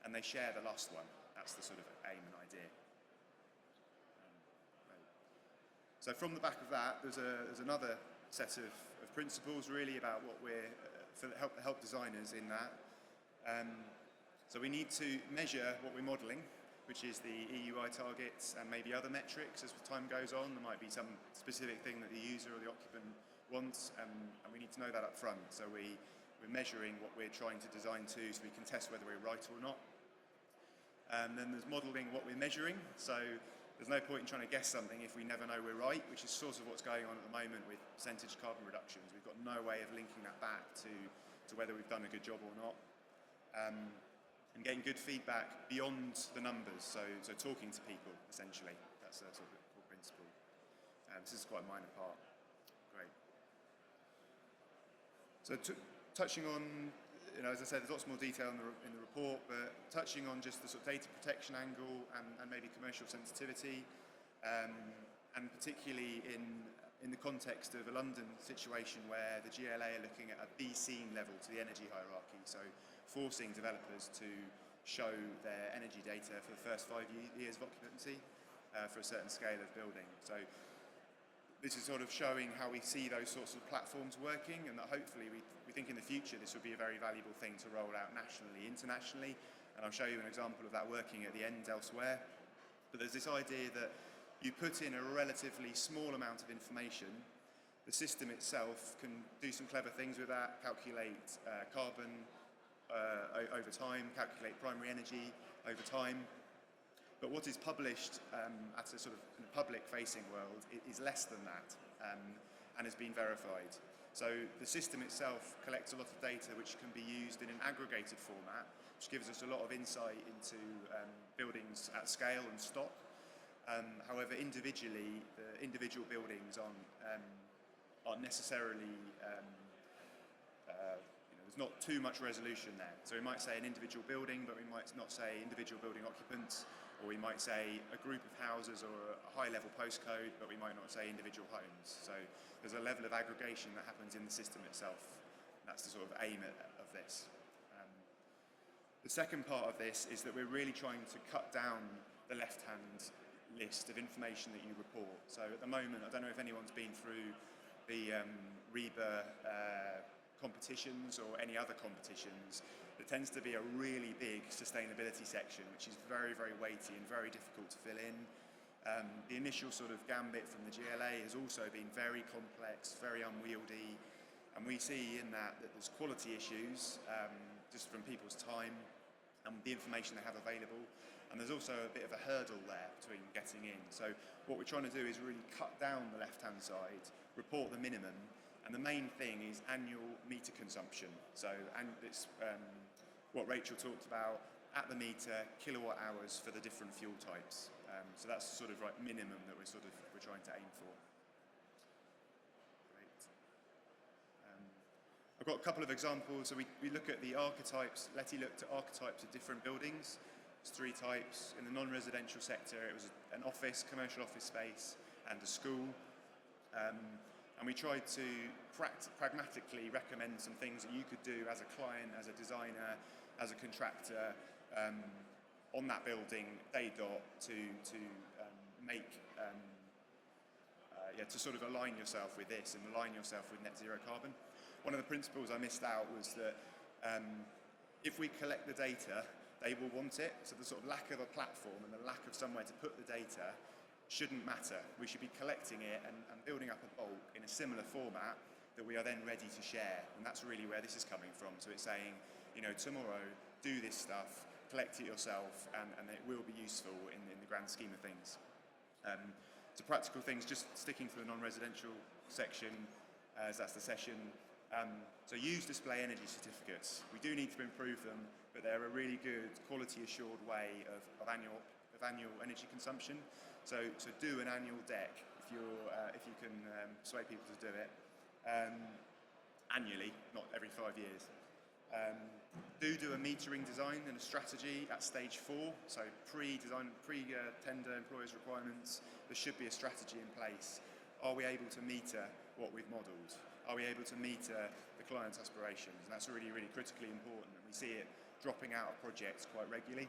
and they share the last one. That's the sort of aim and idea. So from the back of that, there's another set of principles really about what we're help designers in that. So we need to measure what we're modelling, which is the EUI targets and maybe other metrics as time goes on. There might be some specific thing that the user or the occupant wants, and we need to know that up front. So we're measuring what we're trying to design to, so we can test whether we're right or not. Then there's modelling what we're measuring. So there's no point in trying to guess something if we never know we're right, which is sort of what's going on at the moment with percentage carbon reductions. We've got no way of linking that back to whether we've done a good job or not. And getting good feedback beyond the numbers, so talking to people, essentially. That's a sort of core principle. This is quite a minor part. Great. So touching on, as I said, there's lots more detail in the report, but touching on just the sort of data protection angle and maybe commercial sensitivity, and particularly in the context of a London situation where the GLA are looking at a B scene level to the energy hierarchy, so forcing developers to show their energy data for the first 5 years of occupancy for a certain scale of building. So this is sort of showing how we see those sorts of platforms working, and that hopefully we think in the future this will be a very valuable thing to roll out nationally, internationally, and I'll show you an example of that working at the end elsewhere. But there's this idea that you put in a relatively small amount of information, the system itself can do some clever things with that, calculate carbon over time, calculate primary energy over time. But what is published at a sort of public-facing world is less than that, and has been verified. So the system itself collects a lot of data which can be used in an aggregated format, which gives us a lot of insight into buildings at scale and stock. However, individually, the individual buildings aren't necessarily there's not too much resolution there. So we might say an individual building, but we might not say individual building occupants, or we might say a group of houses or a high-level postcode, but we might not say individual homes. So there's a level of aggregation that happens in the system itself. That's the sort of aim of this. The second part of this is that we're really trying to cut down the left-hand list of information that you report. So at the moment, I don't know if anyone's been through the REBA competitions or any other competitions. There tends to be a really big sustainability section, which is very, very weighty and very difficult to fill in. The initial sort of gambit from the GLA has also been very complex, very unwieldy, and we see in that there's quality issues just from people's time and the information they have available, and there's also a bit of a hurdle there between getting in. So what we're trying to do is really cut down the left-hand side, report the minimum, and the main thing is annual meter consumption. So, and it's what Rachel talked about, at the meter, kilowatt hours for the different fuel types. So that's the sort of minimum that we're trying to aim for. Great. I've got a couple of examples. So we look at the archetypes. LETI looked at archetypes of different buildings. There's 3 types. In the non-residential sector, it was an office, commercial office space, and a school. And we tried to pragmatically recommend some things that you could do as a client, as a designer, as a contractor on that building, to make, to sort of align yourself with this and align yourself with net zero carbon. One of the principles I missed out was that if we collect the data, they will want it. So the sort of lack of a platform and the lack of somewhere to put the data shouldn't matter. We should be collecting it and building up a bulk in a similar format that we are then ready to share. And that's really where this is coming from. So it's saying, tomorrow, do this stuff, collect it yourself, and it will be useful in the grand scheme of things. So practical things, just sticking to the non-residential section, as that's the session. So use display energy certificates. We do need to improve them, but they're a really good quality assured way of annual energy consumption. So do an annual deck if you can persuade people to do it annually, not every 5 years. Do a metering design and a strategy at stage 4. So pre-tender employers' requirements, there should be a strategy in place. Are we able to meter what we've modelled? Are we able to meter the client's aspirations? And that's really, really critically important. And we see it dropping out of projects quite regularly.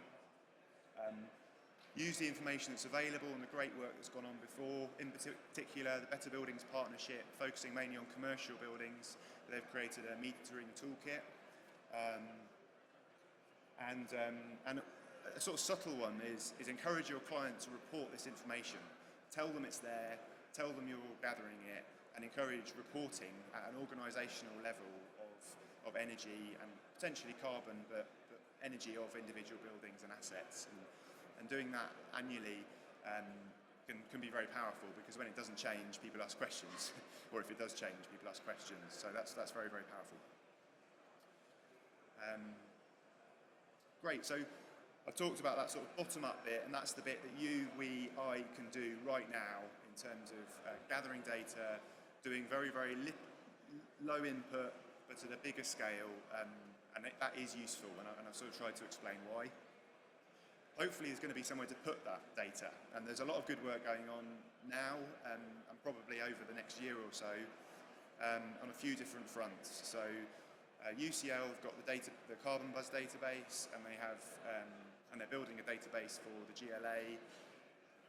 Use the information that's available and the great work that's gone on before, in particular the Better Buildings Partnership, focusing mainly on commercial buildings. They've created a metering toolkit. And a sort of subtle one is encourage your client to report this information. Tell them it's there, tell them you're gathering it, and encourage reporting at an organisational level of energy and potentially carbon, but energy of individual buildings and assets. And doing that annually can be very powerful, because when it doesn't change, people ask questions, or if it does change, people ask questions. So that's very, very powerful. Great. So I've talked about that sort of bottom-up bit, and that's the bit that I can do right now in terms of gathering data, doing very, very low input, but at a bigger scale, and that is useful, and I've sort of tried to explain why. Hopefully there's going to be somewhere to put that data, and there's a lot of good work going on now, and probably over the next year or so, on a few different fronts. So UCL have got the Carbon Buzz database, and they're building a database for the GLA,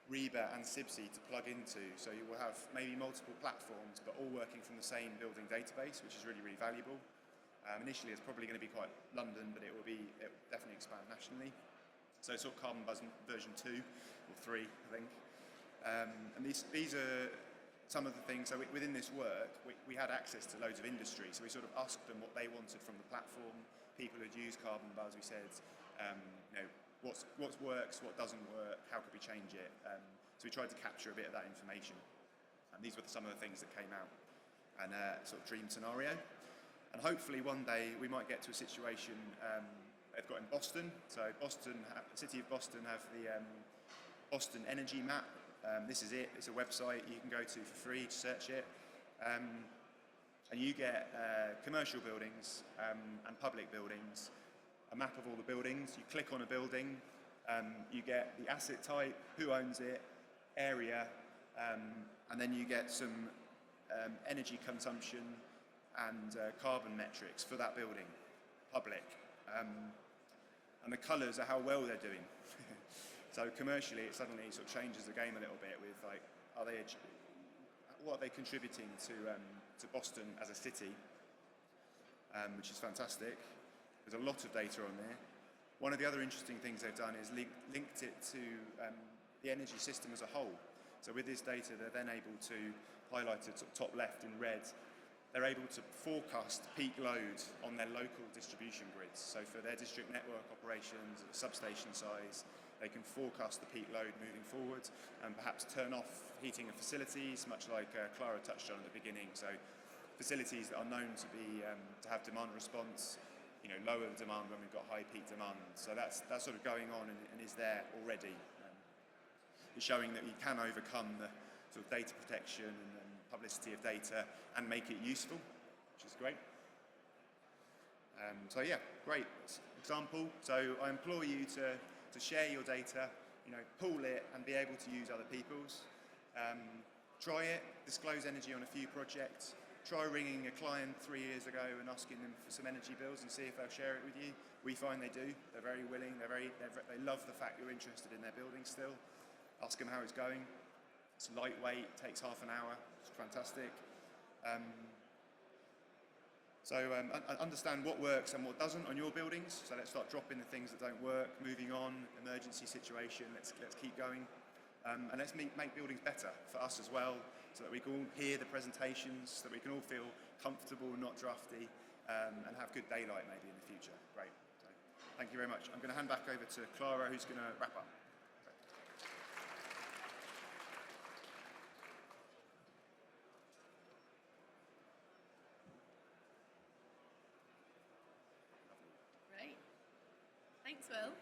REBA and SIBSI to plug into. So you will have maybe multiple platforms, but all working from the same building database, which is really, really valuable. Initially it's probably going to be quite London, but it will definitely expand nationally. So sort of Carbon Buzz version 2 or 3, I think. And these are some of the things. So within this work, we had access to loads of industry. So we sort of asked them what they wanted from the platform. People who'd used Carbon Buzz, we said, what works, what doesn't work, how could we change it? So we tried to capture a bit of that information. And these were some of the things that came out. And sort of dream scenario. And hopefully one day we might get to a situation they've got in Boston. So City of Boston have the Boston Energy Map. This is it. It's a website you can go to for free to search it. And you get commercial buildings and public buildings, a map of all the buildings. You click on a building, you get the asset type, who owns it, area, and then you get some energy consumption and carbon metrics for that building, public. And the colours are how well they're doing. So commercially, it suddenly sort of changes the game a little bit with like, what are they contributing to Boston as a city, which is fantastic. There's a lot of data on there. One of the other interesting things they've done is linked it to the energy system as a whole. So with this data, they're then able to highlight it top left in red. They're able to forecast peak load on their local distribution grids. So for their district network operations, at the substation size, they can forecast the peak load moving forward and perhaps turn off heating of facilities, much like Clara touched on at the beginning. So facilities that are known to have demand response, lower the demand when we've got high peak demand. So that's sort of going on and is there already. It's showing that you can overcome the sort of data protection and publicity of data and make it useful, which is great. So yeah, great example. So I implore you to share your data, pool it and be able to use other people's. Try it, disclose energy on a few projects. Try ringing a client 3 years ago and asking them for some energy bills and see if they'll share it with you. We find they do. They're very willing. They love the fact you're interested in their building still. Ask them how it's going. It's lightweight, takes half an hour. It's fantastic. Understand what works and what doesn't on your buildings. So let's start dropping the things that don't work, moving on, emergency situation, let's keep going. And let's make buildings better for us as well, so that we can all hear the presentations, so that we can all feel comfortable, not drafty, and have good daylight maybe in the future. Great. So, thank you very much. I'm going to hand back over to Clara, who's going to wrap up.
Will.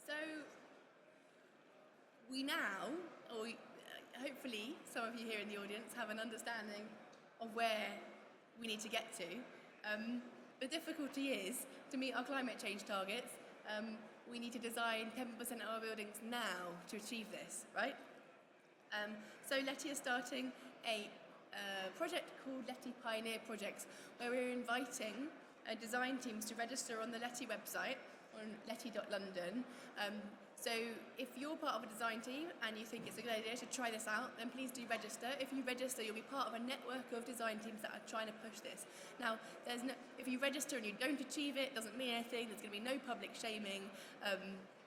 So we now, or hopefully some of you here in the audience have an understanding of where we need to get to. The difficulty is, to meet our climate change targets, we need to design 10% of our buildings now to achieve this, right? So LETI is starting a project called LETI Pioneer Projects, where we're inviting design teams to register on the LETI website, on leti.london. So if you're part of a design team and you think it's a good idea to try this out, then please do register. If you register, you'll be part of a network of design teams that are trying to push this. Now, if you register and you don't achieve it, it doesn't mean anything. There's going to be no public shaming.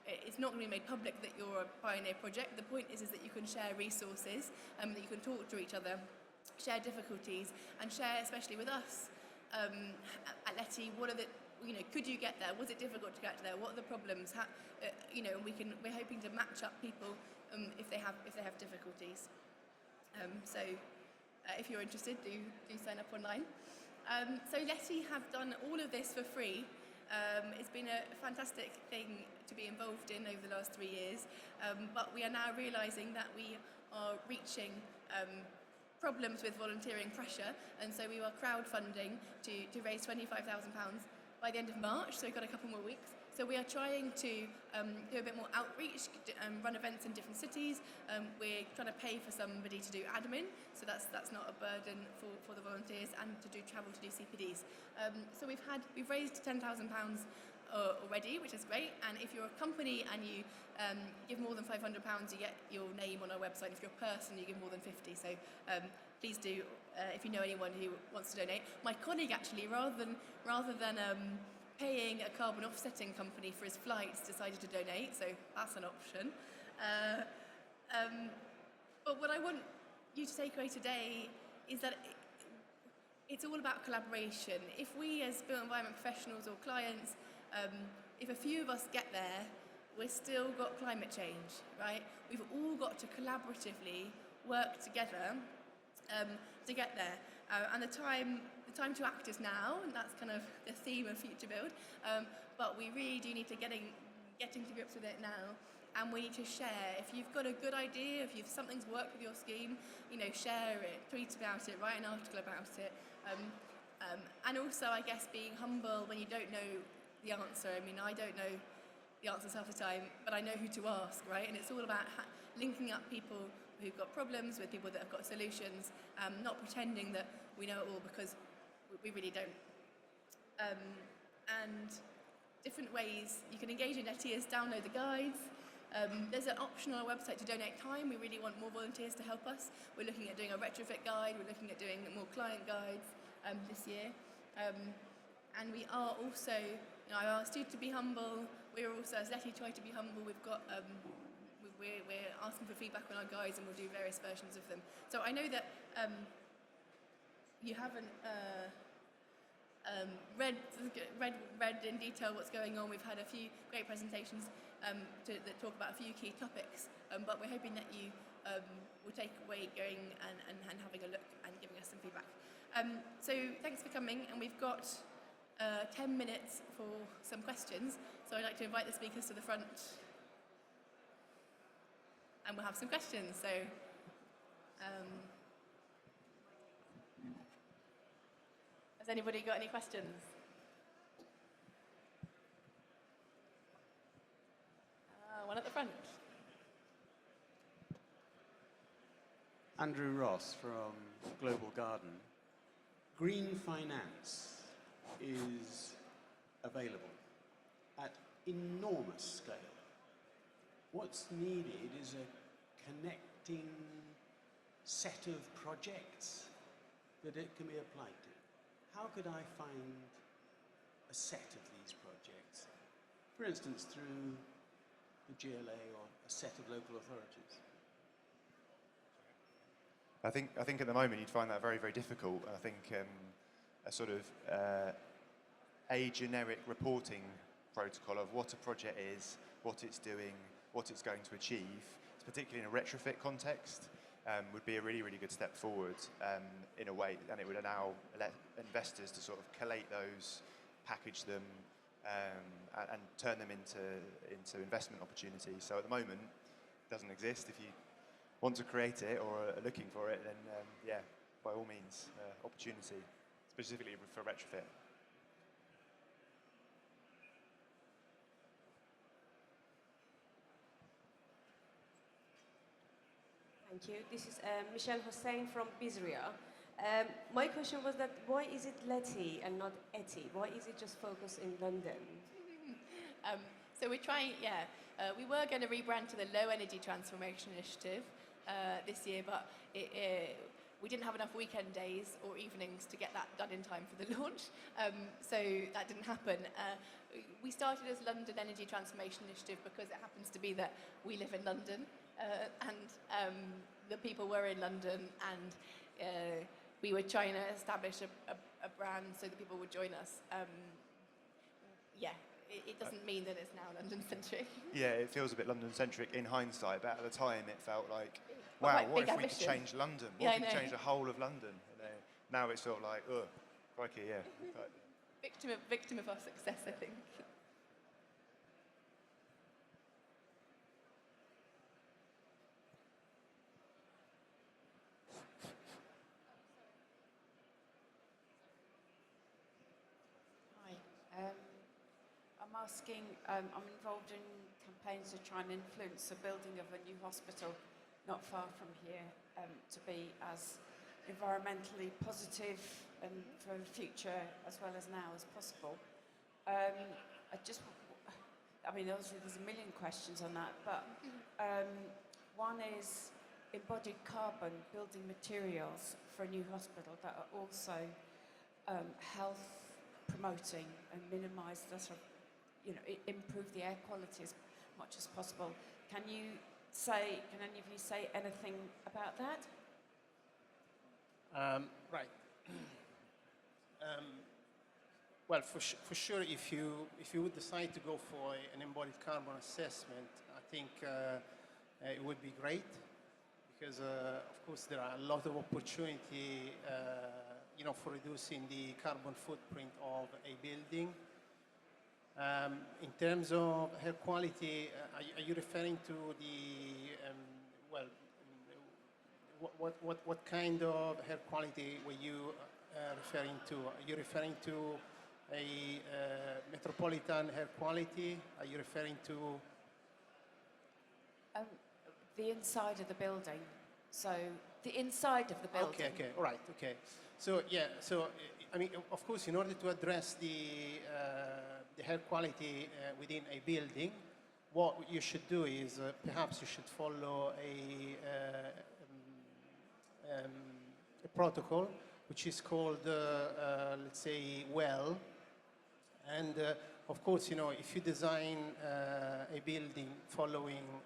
It's not going to be made public that you're a pioneer project. The point is that you can share resources, that you can talk to each other, share difficulties, and share, especially with us at LETI, what are the, could you get there? Was it difficult to get there? What are the problems? We're hoping to match up people if they have difficulties. If you're interested, do sign up online. So LETI have done all of this for free. It's been a fantastic thing to be involved in over the last 3 years, but we are now realising that we are reaching problems with volunteering pressure, and so we are crowdfunding to raise £25,000 by the end of March, so we've got a couple more weeks. So we are trying to do a bit more outreach, run events in different cities. We're trying to pay for somebody to do admin, so that's not a burden for the volunteers, and to do travel to do CPDs. So we've raised £10,000 already, which is great. And if you're a company and you give more than £500, you get your name on our website. If you're a person, you give more than 50. So please do, if you know anyone who wants to donate. My colleague actually, rather than paying a carbon offsetting company for his flights, decided to donate. So that's an option. But what I want you to take away today is that it's all about collaboration. If we as built environment professionals or clients, if a few of us get there, we've still got climate change, right? We've all got to collaboratively work together to get there. And the time to act is now, and that's kind of the theme of Future Build. But we really do need to getting to grips with it now. And we need to share. If you've got a good idea, if something's worked with your scheme, share it, tweet about it, write an article about it. And also, I guess, being humble when you don't know the answer. I mean, I don't know the answers half the time, but I know who to ask, right? And it's all about linking up people who've got problems with people that have got solutions, not pretending that we know it all, because we really don't. And different ways you can engage in LETI is download the guides. There's an option on our website to donate time. We really want more volunteers to help us. We're looking at doing a retrofit guide. We're looking at doing more client guides this year. And we are also, I asked you to be humble. We're also, as LETI, try to be humble. We've got, we're asking for feedback on our guides, and we'll do various versions of them. So I know that you haven't read in detail what's going on. We've had a few great presentations that talk about a few key topics, but we're hoping that you will take away going and having a look and giving us some feedback. So thanks for coming, and we've got 10 minutes for some questions. So I'd like to invite the speakers to the front, and we'll have some questions. So has anybody got any questions? One at the front.
Andrew Ross from Global Garden. Green finance is available at enormous scale. What's needed is a connecting set of projects that it can be applied to. How could I find a set of these projects? For instance, through the GLA or a set of local authorities?
I think at the moment you'd find that very, very difficult. I think a sort of a generic reporting protocol of what a project is, what it's doing, what it's going to achieve, particularly in a retrofit context, would be a really, really good step forward in a way, and it would allow investors to sort of collate those, package them, and turn them into investment opportunities. So at the moment, it doesn't exist. If you want to create it or are looking for it, then yeah, by all means, opportunity, specifically for retrofit.
Thank you. This is Michelle Hossein from Bizria. My question was that why is it LETI and not ETI? Why is it just focused in London?
So we're trying, we were going to rebrand to the Low Energy Transformation Initiative this year, but we didn't have enough weekend days or evenings to get that done in time for the launch, so that didn't happen. We started as London Energy Transformation Initiative because it happens to be that we live in London, and the people were in London, and we were trying to establish a brand so that people would join us. It doesn't mean that it's now London-centric. Yeah,
it feels a bit London-centric in hindsight, but at the time it felt like,
wow,
wow, what if
ambition.
we could change London? What if we could change the whole of London? And now it's sort of like, ugh, crikey, yeah.
Victim of our success, I think.
I'm asking, I'm involved in campaigns to try and influence the building of a new hospital not far from here to be as environmentally positive and for the future as well as now as possible. Obviously there's a million questions on that, but one is embodied carbon building materials for a new hospital that are also health promoting and minimise the sort of, improve the air quality as much as possible. Can any of you say anything about that?
Right. Well, for sure, if you would decide to go for an embodied carbon assessment, I think it would be great because, of course, there are a lot of opportunity, for reducing the carbon footprint of a building. In terms of air quality, are you referring to what kind of air quality were you referring to? Are you referring to a metropolitan air quality? Are you referring to
the inside of the building? So the inside of the building.
Okay, all right, okay. So of course, in order to address the air quality within a building, what you should do is perhaps you should follow a protocol which is called, let's say, WELL. And of course, if you design a building following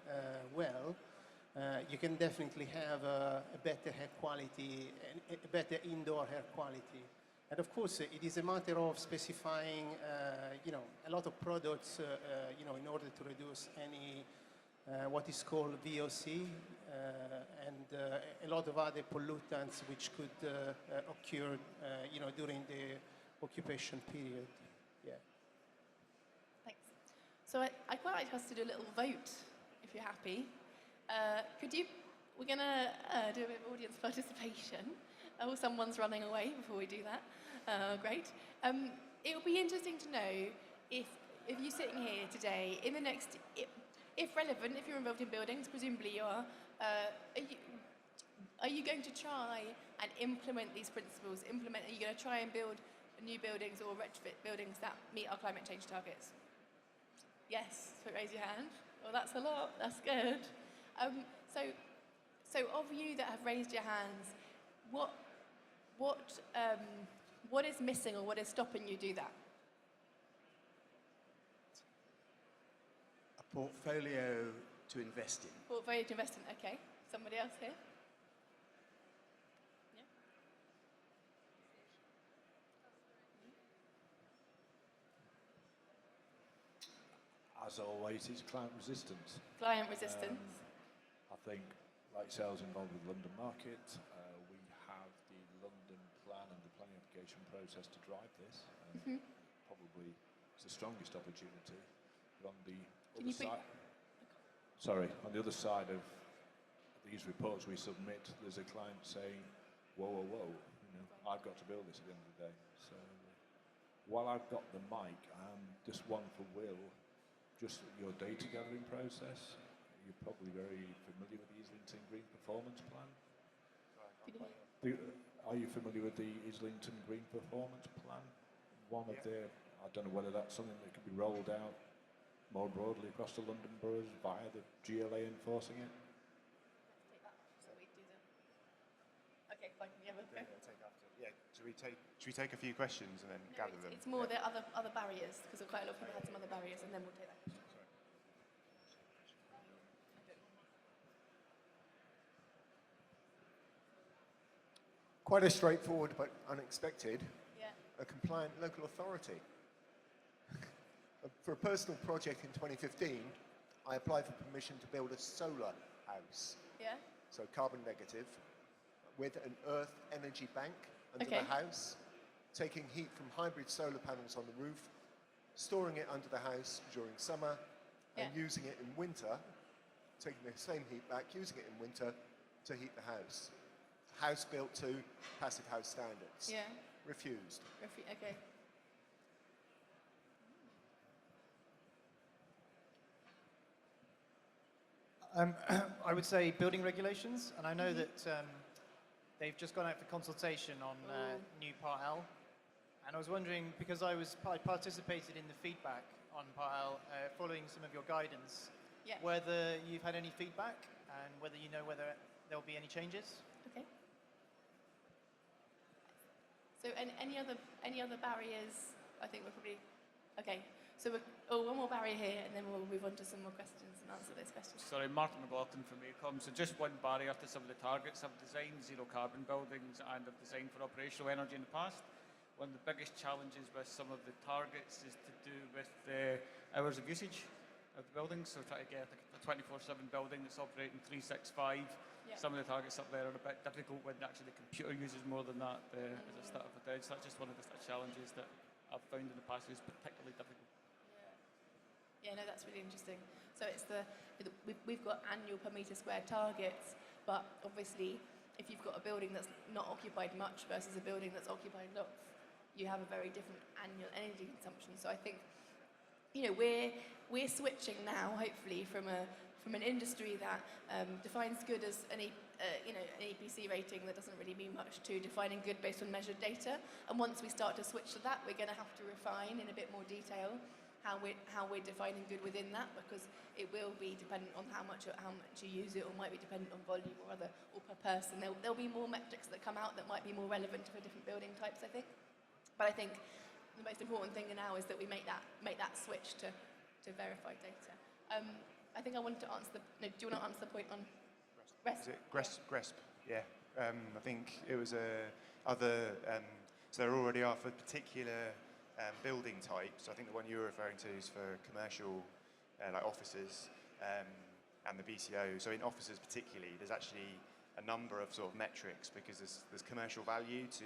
WELL, you can definitely have a better air quality, a better indoor air quality. And of course, it is a matter of specifying, a lot of products, in order to reduce any, what is called VOC, and a lot of other pollutants which could occur, during the occupation period. Yeah.
Thanks. So I'd quite like us to do a little vote, if you're happy. We're going to do a bit of audience participation. Oh, someone's running away before we do that. Great. It would be interesting to know if you're sitting here today, in the next, if relevant, if you're involved in buildings, presumably you are you going to try and implement these principles? Are you going to try and build new buildings or retrofit buildings that meet our climate change targets? Yes, so raise your hand. Well, that's a lot. That's good. So of you that have raised your hands, what is missing or what is stopping you do that?
A portfolio to invest in.
Portfolio to invest in. Okay. Somebody else here? Yeah.
As always, it's client resistance.
Client resistance.
I think, like sales involved with London Market, we have the London plan and the planning application process to drive this. Probably the strongest opportunity. But on the
Can
other
you put-
side, sorry, on the other side of these reports we submit, there's a client saying, whoa, whoa, whoa, you know, I've got to build this at the end of the day. So while I've got the mic, just one for Will, just your data gathering process. You're probably very familiar with the Islington Green Performance Plan. Are you familiar with the Islington Green Performance Plan? One of the, I don't know whether that's something that could be rolled out more broadly across the London boroughs via the GLA enforcing it.
Okay, fine. Yeah, we'll go.
Should we take a few questions and then gather them?
It's more the other barriers, because quite a lot of people had some other barriers, and then we'll take that question.
Quite a straightforward but unexpected.
Yeah.
A compliant local authority. For a personal project in 2015, I applied for permission to build a solar house,
Yeah.
so carbon negative, with an earth energy bank under
Okay.
the house, taking heat from hybrid solar panels on the roof, storing it under the house during summer, and
Yeah.
using it in winter, taking the same heat back, using it in winter to heat the house. House built to Passive House standards.
Yeah.
Refused.
Okay.
I would say building regulations, and I know that they've just gone out for consultation on new Part L. And I was wondering, because I participated in the feedback on Part L, following some of your guidance,
Yeah.
whether you've had any feedback and whether you know whether there will be any changes.
Okay. So, any other barriers? I think we're probably okay. So, one more barrier here, and then we'll move on to some more questions and answer those questions.
Sorry, Martin McLaughlin from ACOM. So just one barrier to some of the targets. I've designed zero carbon buildings and I've designed for operational energy in the past. One of the biggest challenges with some of the targets is to do with the hours of usage of the buildings. So try to get a 24/7 building that's operating 365.
Yeah.
Some of the targets up there are a bit difficult when actually the computer uses more than that as a start of a day. So that's just one of the challenges that I've found in the past is particularly difficult.
Yeah, no, that's really interesting. So we've got annual per metre square targets, but obviously if you've got a building that's not occupied much versus a building that's occupied lots, you have a very different annual energy consumption. So I think, we're switching now, hopefully, from an industry that defines good as an EPC rating that doesn't really mean much to defining good based on measured data. And once we start to switch to that, we're going to have to refine in a bit more detail how we're defining good within that, because it will be dependent on how much you use it, or might be dependent on volume or per person. There'll be more metrics that come out that might be more relevant for different building types, I think. But I think the most important thing now is that we make that switch to verified data. I think I wanted to answer do you want to answer the point on RESP?
GRESP, yeah. I think it was so there already are for particular building types. I think the one you were referring to is for commercial, like offices, and the BCO. So in offices particularly, there's actually a number of sort of metrics, because there's commercial value to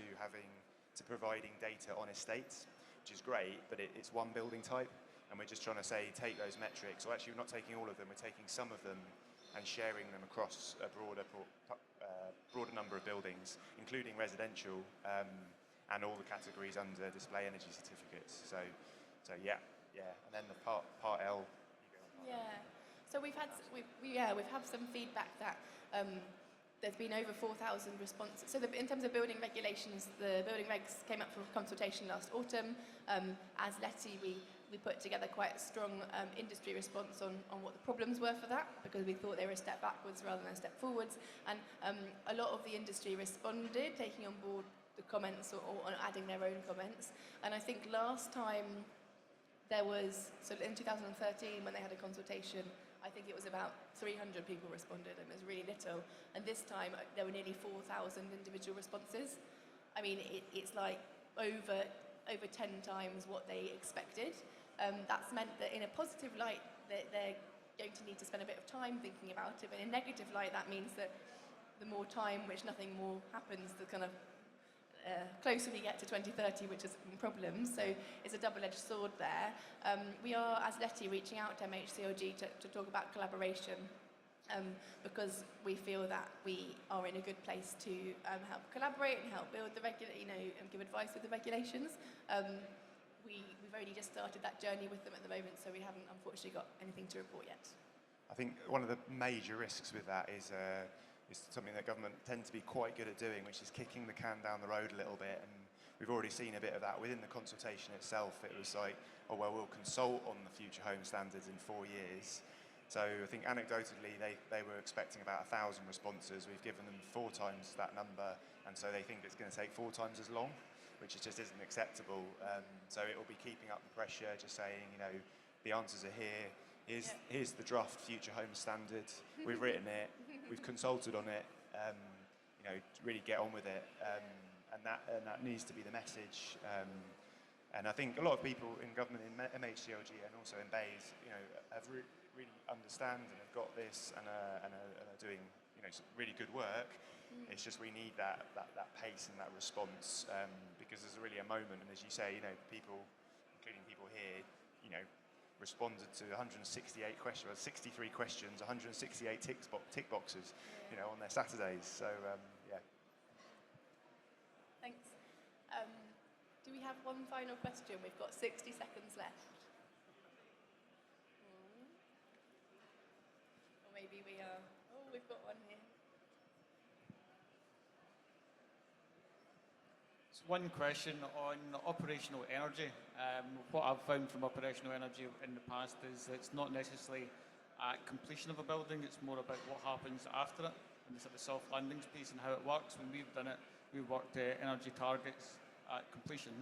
providing data on estates, which is great, but it's one building type, and we're just trying to say take those metrics, or actually we're not taking all of them, we're taking some of them and sharing them across a broader number of buildings, including residential, and all the categories under display energy certificates. So yeah. And then the part L.
Yeah. So we've had some feedback that there's been over 4,000 responses. So in terms of building regulations, the building regs came up for consultation last autumn. As LETI, we put together quite a strong industry response on what the problems were for that, because we thought they were a step backwards rather than a step forwards. And a lot of the industry responded, taking on board the comments or adding their own comments. And I think last time so in 2013 when they had a consultation, I think it was about 300 people responded, and it was really little. And this time there were nearly 4,000 individual responses. I mean, it's like over 10 times what they expected. That's meant that in a positive light, they're going to need to spend a bit of time thinking about it. But in a negative light, that means that the more time which nothing more happens, the kind of closer we get to 2030, which is problems. So it's a double-edged sword there. We are, as LETI, reaching out to MHCLG to talk about collaboration because we feel that we are in a good place to help collaborate and help build the and give advice with the regulations. We've only just started that journey with them at the moment, so we haven't unfortunately got anything to report yet.
I think one of the major risks with that is something that government tend to be quite good at doing, which is kicking the can down the road a little bit. And we've already seen a bit of that within the consultation itself. It was like, oh, well, we'll consult on the future home standards in 4 years. So I think anecdotally, they were expecting about 1,000 responses. We've given them 4 times that number, and so they think it's going to take 4 times as long, which just isn't acceptable. So it will be keeping up the pressure, just saying, the answers are here. Here's the draft future home standard. We've written it. We've consulted on it. Really get on with it. And that needs to be the message. And I think a lot of people in government, in MHCLG and also in BEIS, have really understand and have got this and are doing some really good work. It's just we need that pace and that response because there's really a moment, and as you say, people, including people here, responded to 168 questions, 63 questions, 168 tick boxes, on their Saturdays. So yeah.
Thanks. Do we have one final question? We've got 60 seconds left. Or maybe we are. Oh, we've got one here.
One question on operational energy. What I've found from operational energy in the past is it's not necessarily at completion of a building, it's more about what happens after it, and the sort of soft landings piece and how it works. When we've done it, we've worked energy targets at completion,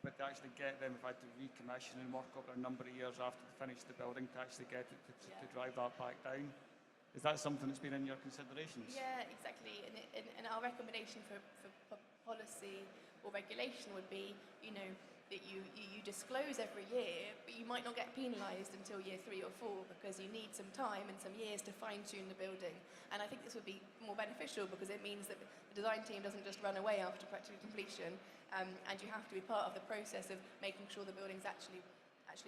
but to actually get them, we've had to recommission and work over a number of years after they finish the building to actually get it to drive that back down. Is that something that's been in your considerations?
Yeah, exactly. And our recommendation for policy or regulation would be, that you disclose every year, but you might not get penalised until year 3 or 4 because you need some time and some years to fine-tune the building. And I think this would be more beneficial because it means that the design team doesn't just run away after practical completion, and you have to be part of the process of making sure the building's actually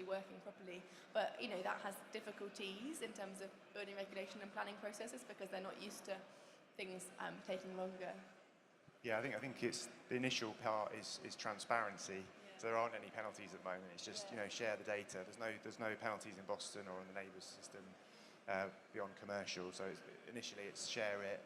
working properly. But that has difficulties in terms of building regulation and planning processes because they're not used to things taking longer.
Yeah, I think it's the initial part is transparency. So there aren't any penalties at the moment. It's just share the data. There's no penalties in Boston or in the neighbours system beyond commercial. So initially it's share it.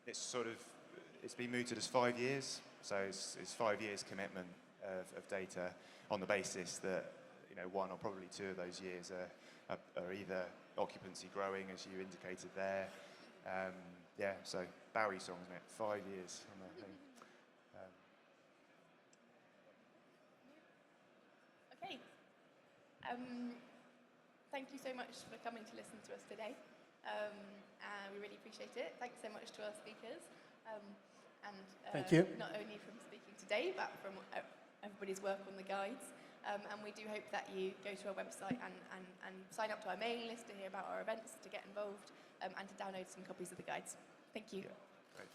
It's been mooted as 5 years. So it's 5 years commitment of data on the basis that 1 or probably 2 of those years are either occupancy growing, as you indicated there. So Bowie song, isn't it? 5 years on that thing.
Okay. Thank you so much for coming to listen to us today. And we really appreciate it. Thanks so much to our speakers.
Thank you.
Not only from speaking today, but from everybody's work on the guides. And we do hope that you go to our website and sign up to our mailing list to hear about our events, to get involved, and to download some copies of the guides. Thank you.
Yeah, great.